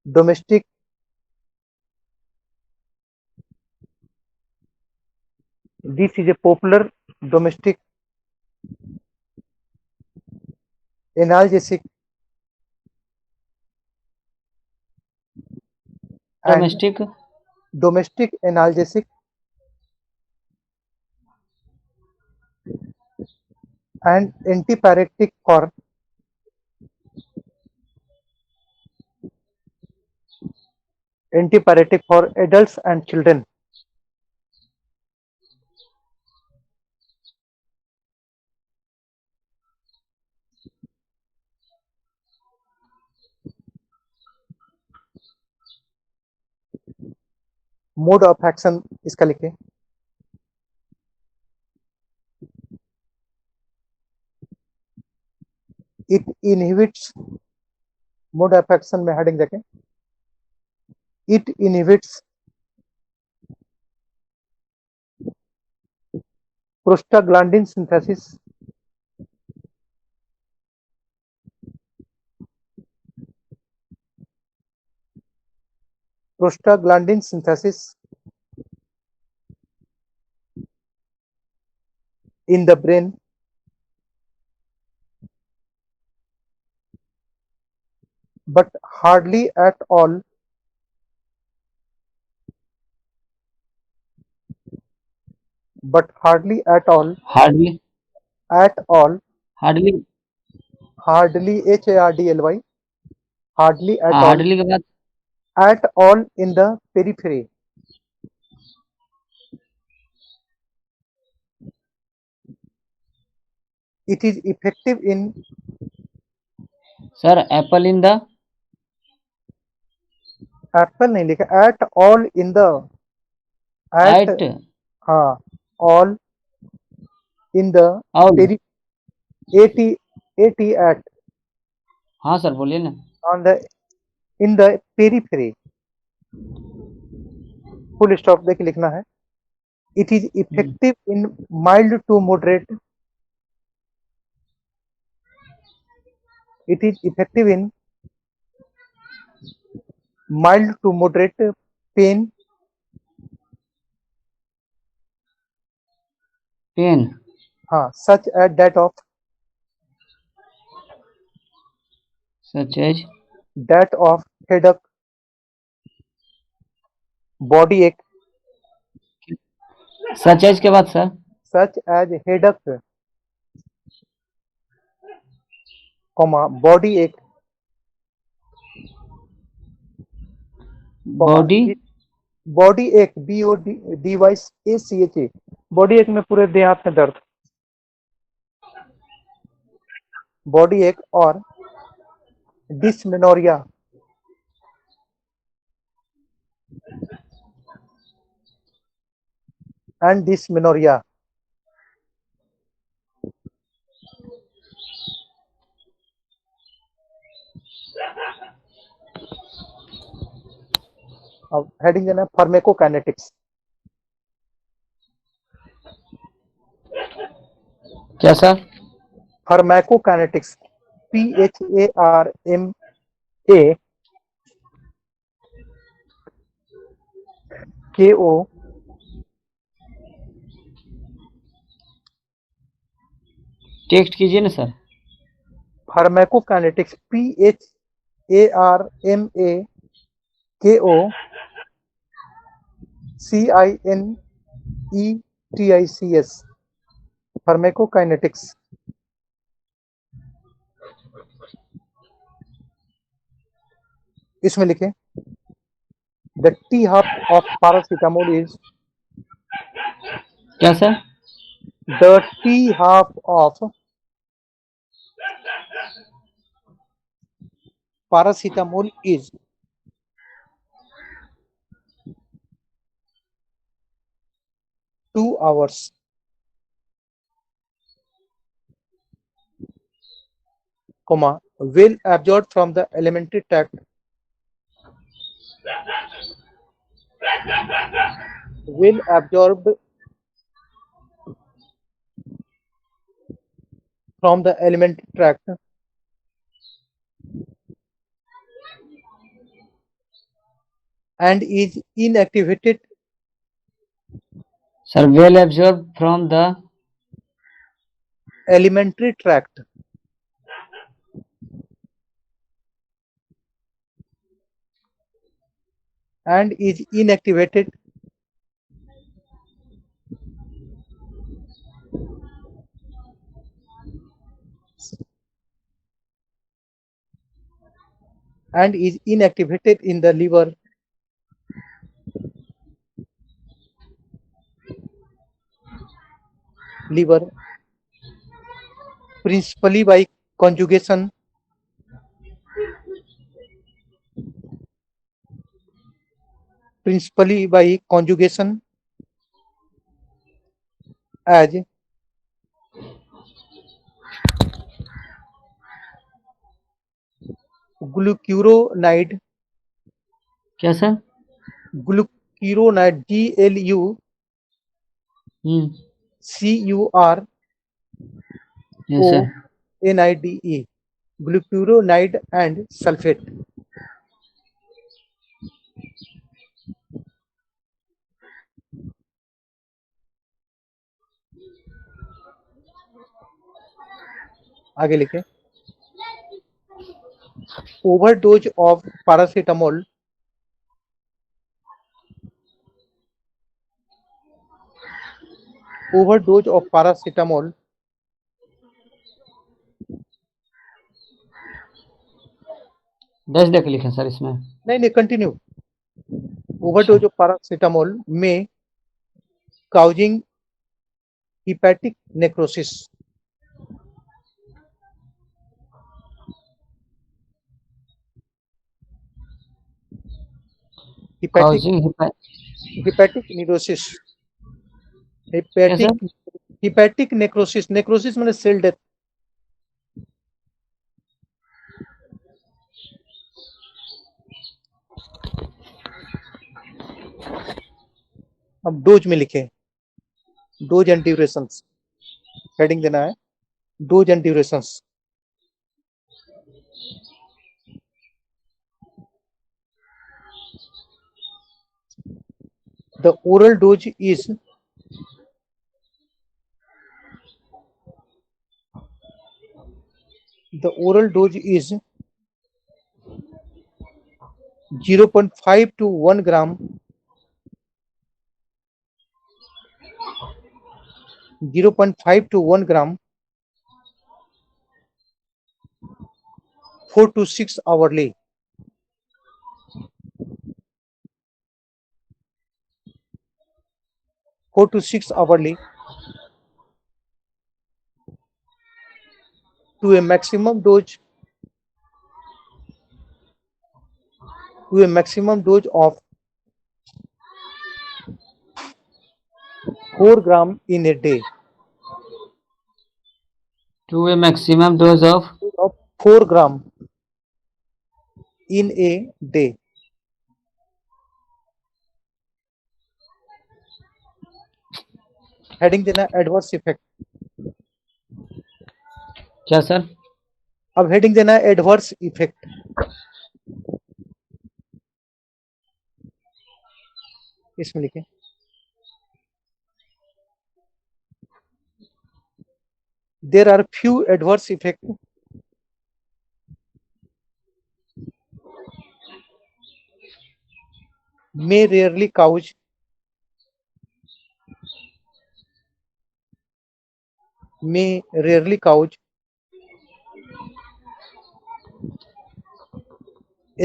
domestic analgesic and domestic analgesic and antipyretic for adults and children. Mode of action इसका लिखें it inhibits, mode of action में हेडिंग देखें, it inhibits prostaglandin synthesis in the brain but hardly at all hardly hardly hardly HARDLY hardly at all hardly के बाद in the periphery. It is effective in sir apple in the apple नहीं लिखा, at all in the at हाँ, all in the और peri 80 80 at हाँ सर बोलिए ना। on the in the periphery, full stop देके लिखना है। It is effective in mild to moderate. It is effective in mild to moderate pain, pain, हाँ, such as that of such as headache, body ache, such as के बाद sir such as headache, comma body ache, comma body body ache, BODYACHA, body ache में पूरे देह हाथ में दर्द, body ache और dysmenorrhea, and dysmenorrhea. अब हेडिंग देना फार्मेकोकाइनेटिक्स। क्या सर? फार्मेकोकाइनेटिक्स, PHARMA KO टेक्स्ट कीजिए ना सर। Pharmacokinetics, PHARMA KO CINETICS, pharmacokinetics. इसमें लिखें the T half of paracetamol is, क्या सर? The T half of paracetamol is 2 hours, comma, will absorb from the alimentary tract, will absorb from the alimentary tract and is inactivated sir well absorb from the alimentary tract and is inactivated and is inactivated in the liver principally by conjugation as glucuronide, क्या sir? glucuronide, yes sir. GLUCURONIDE, glucuronide and sulfate। आगे लिखे ओवरडोज ऑफ पैरासीटामोल दस देख लिखे सर इसमें। नहीं कंटिन्यू। ओवरडोज ऑफ पैरासीटामोल में causing hepatic necrosis, hepatic Causing necrosis hepatic necrosis, necrosis माने सेल डेथ। अब डोज में लिखे, डोज एंड ड्यूरेशंस, हेडिंग देना है dose and durations. The oral dose is 0.5 to 1 gram, 0.5 to 1 gram 4 to 6 hourly. To a maximum dose of 4 gram in a day. To a maximum dose of 4 gram in a day. Heading देना एडवर्स इफेक्ट। क्या सर? अब हेडिंग देना है एडवर्स इफेक्ट। इसमें लिखें there are few adverse effects may rarely cause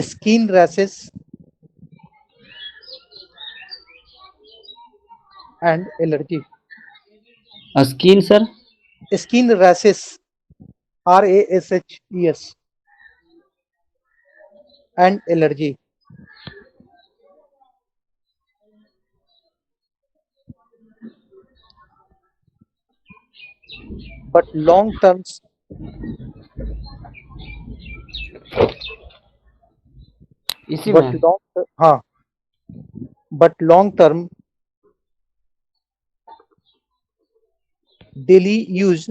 skin rashes and allergy. Skin sir? Skin rashes, RASHES, and allergy. But long terms इसी में but long term daily use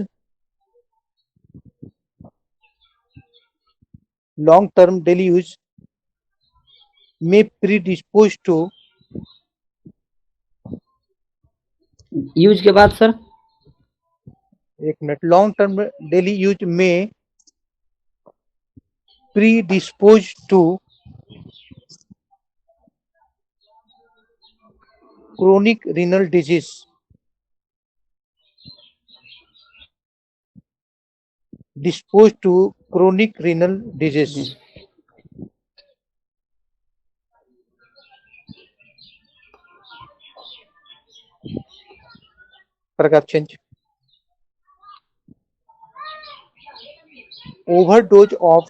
may predispose to use के बाद सर एक minute long term daily use में predispose to chronic renal disease, paragraph change. Overdose of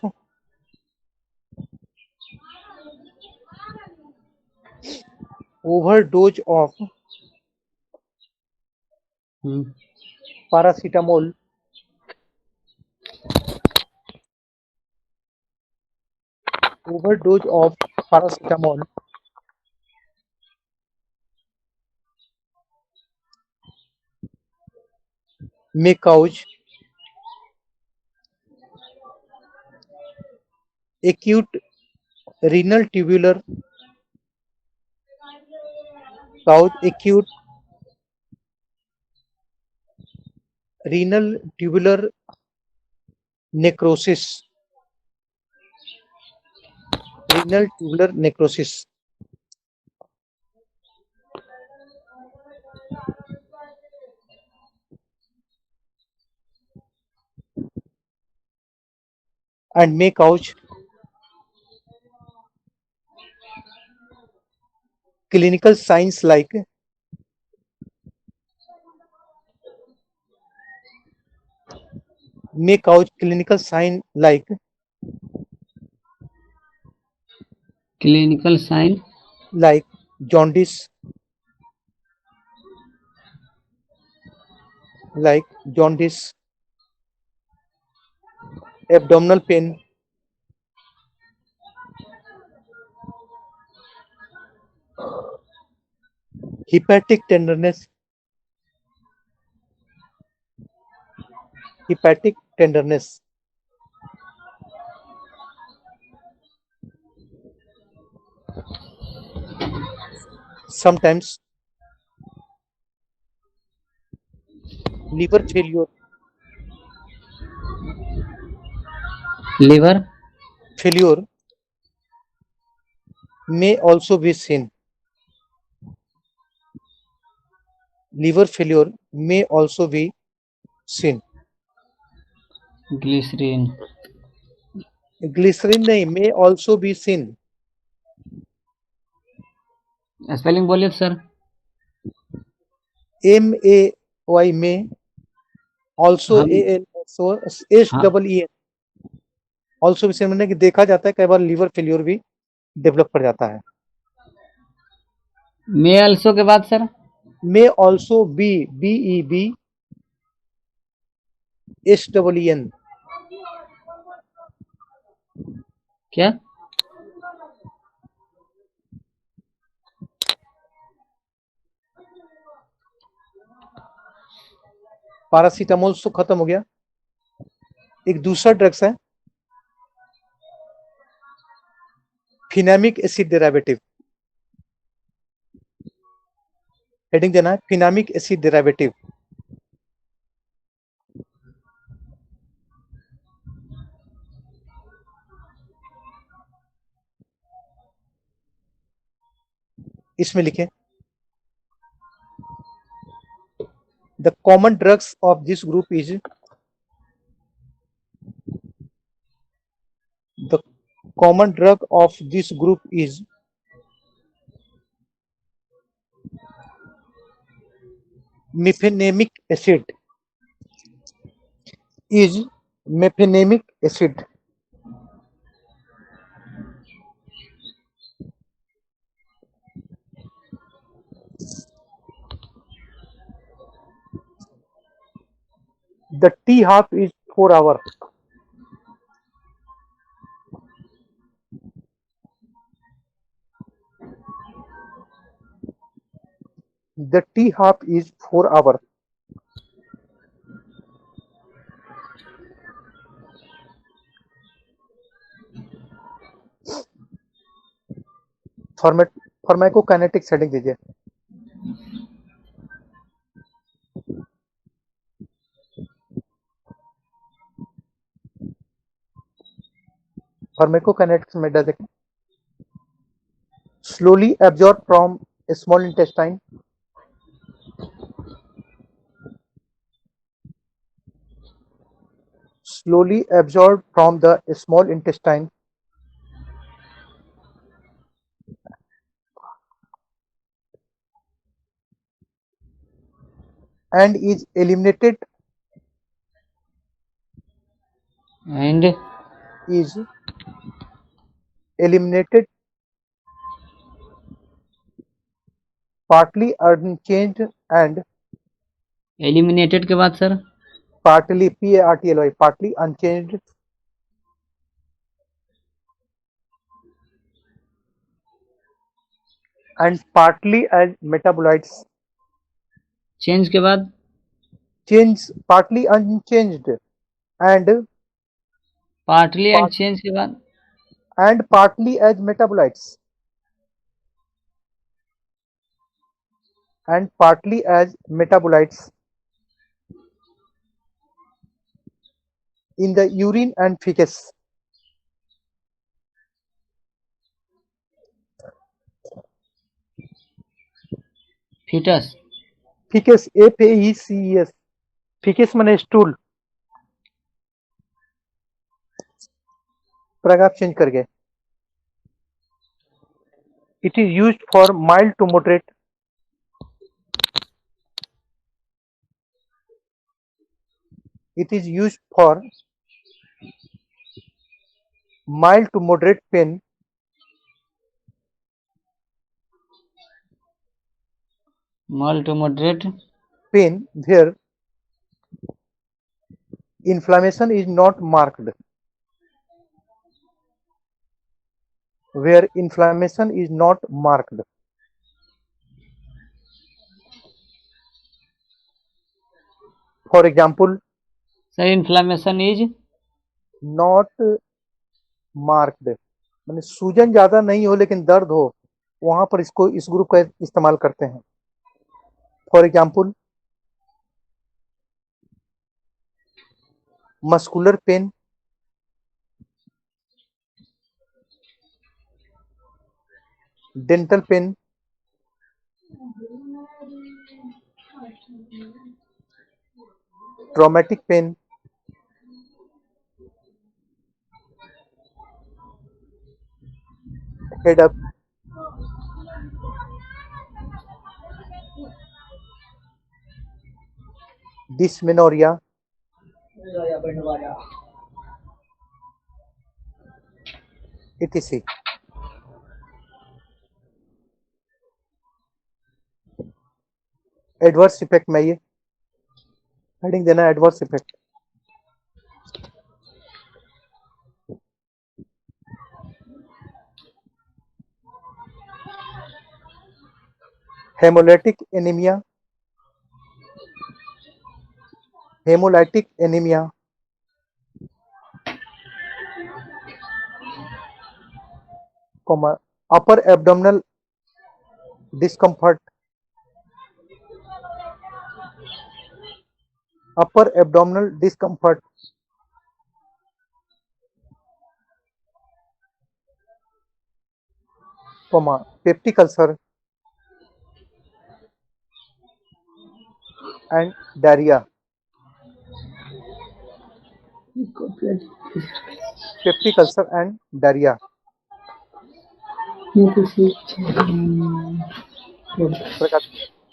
paracetamol may cause acute renal tubular necrosis. And may cause clinical signs like jaundice, like jaundice, abdominal pain, hepatic tenderness, hepatic tenderness, sometimes liver failure, liver, failure may also be seen. Liver failure may also be seen. glycerin, Glycerin नहीं, may also be seen. Spelling बोलिए सर। MAY may, also हम AL, so S हाँ, double E N, also भी seen, मैंने कि देखा जाता है कई बार लिवर फेलियर भी डेवलप कर जाता है। मे अल्सो के बाद sir May also be, BEB S double E N, क्या? पैरासीटामोल तो खत्म हो गया। एक दूसरा ड्रग्स है फिनामिक एसिड डेरिवेटिव, हेडिंग देना है फिनामिक एसिड डेरिवेटिव। इसमें लिखें the common drugs of this group is, the common drug of this group is mefenamic acid, is mefenamic acid. The T half is 4 hour. The T half is 4 hour. Format pharmacokinetic setting दीजिए। फार्माकोकाइनेटिक्स में डाल देखें slowly absorbed from small intestine, slowly absorbed from the small intestine and is eliminated and is eliminated partly unchanged and eliminated के बाद sir partly PARTLY partly unchanged and partly as metabolites, change के बाद change partly unchanged and partly and change के बाद partly as metabolites and partly as metabolites in the urine and feces. Foetus Feces, FAECES, feces माने स्टूल। प्रगाप चेंज कर गए। It is used for mild to moderate, it is used for mild to moderate pain mild to moderate where inflammation is not marked, where inflammation is not marked. For example, sir inflammation is not marked माने सूजन ज्यादा नहीं हो लेकिन दर्द हो, वहां पर इसको इस ग्रुप का इस्तेमाल करते हैं. For example, muscular pain, dental pain, traumatic pain, headache, dysmenorrhoea, etc. Adverse effect में ये हेडिंग देना है, adverse effect. Haemolytic anaemia, haemolytic anaemia, upper abdominal discomfort, upper abdominal discomfort, peptic ulcer and diarrhea. Peptic ulcer and diarrhea.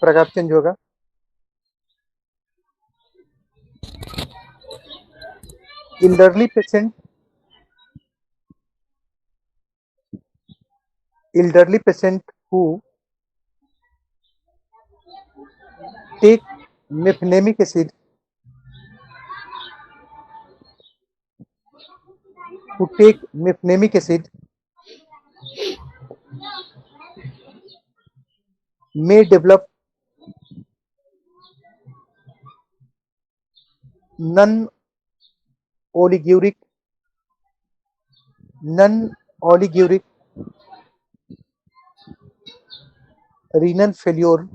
प्रकार चेंज होगा. elderly patient who take mefenamic acid may develop non-oliguric renal failure,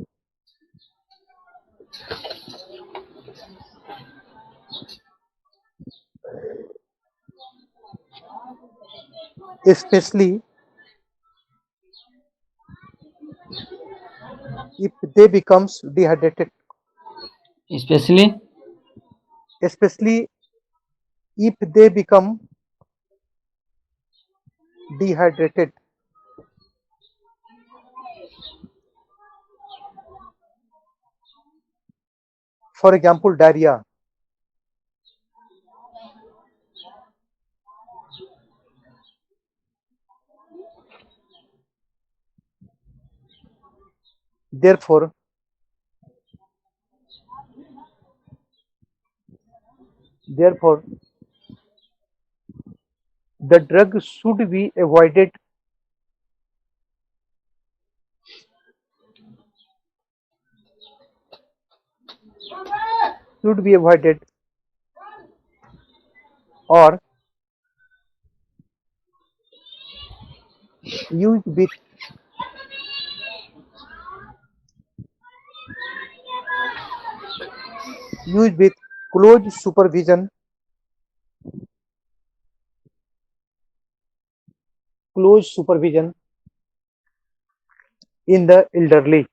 especially if they becomes dehydrated. Specially Especially if they become dehydrated. For example, diarrhea. Therefore, the drug should be avoided or used with close supervision in the elderly.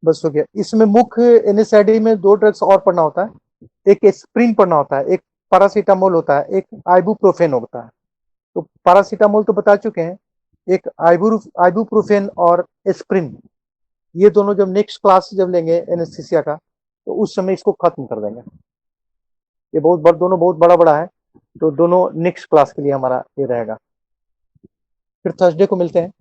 बस हो गया. इसमें मुख्य एनएसआईडी में 2 ड्रग्स और पढ़ना होता है. एक एस्प्रिन पढ़ना होता है, एक पैरासीटामोल होता है, एक आइबुप्रोफेन होता है. तो पैरासीटामोल तो बता चुके हैं, एक आइबुप्रोफेन और एस्प्रिन, ये दोनों जब नेक्स्ट क्लास जब लेंगे एनेस्थीसिया का, तो उस समय इसको खत्म कर देंगे. ये दोनों बहुत बड़ा है. तो दोनों नेक्स्ट क्लास के लिए हमारा ये रहेगा। फिर थर्सडे को मिलते हैं।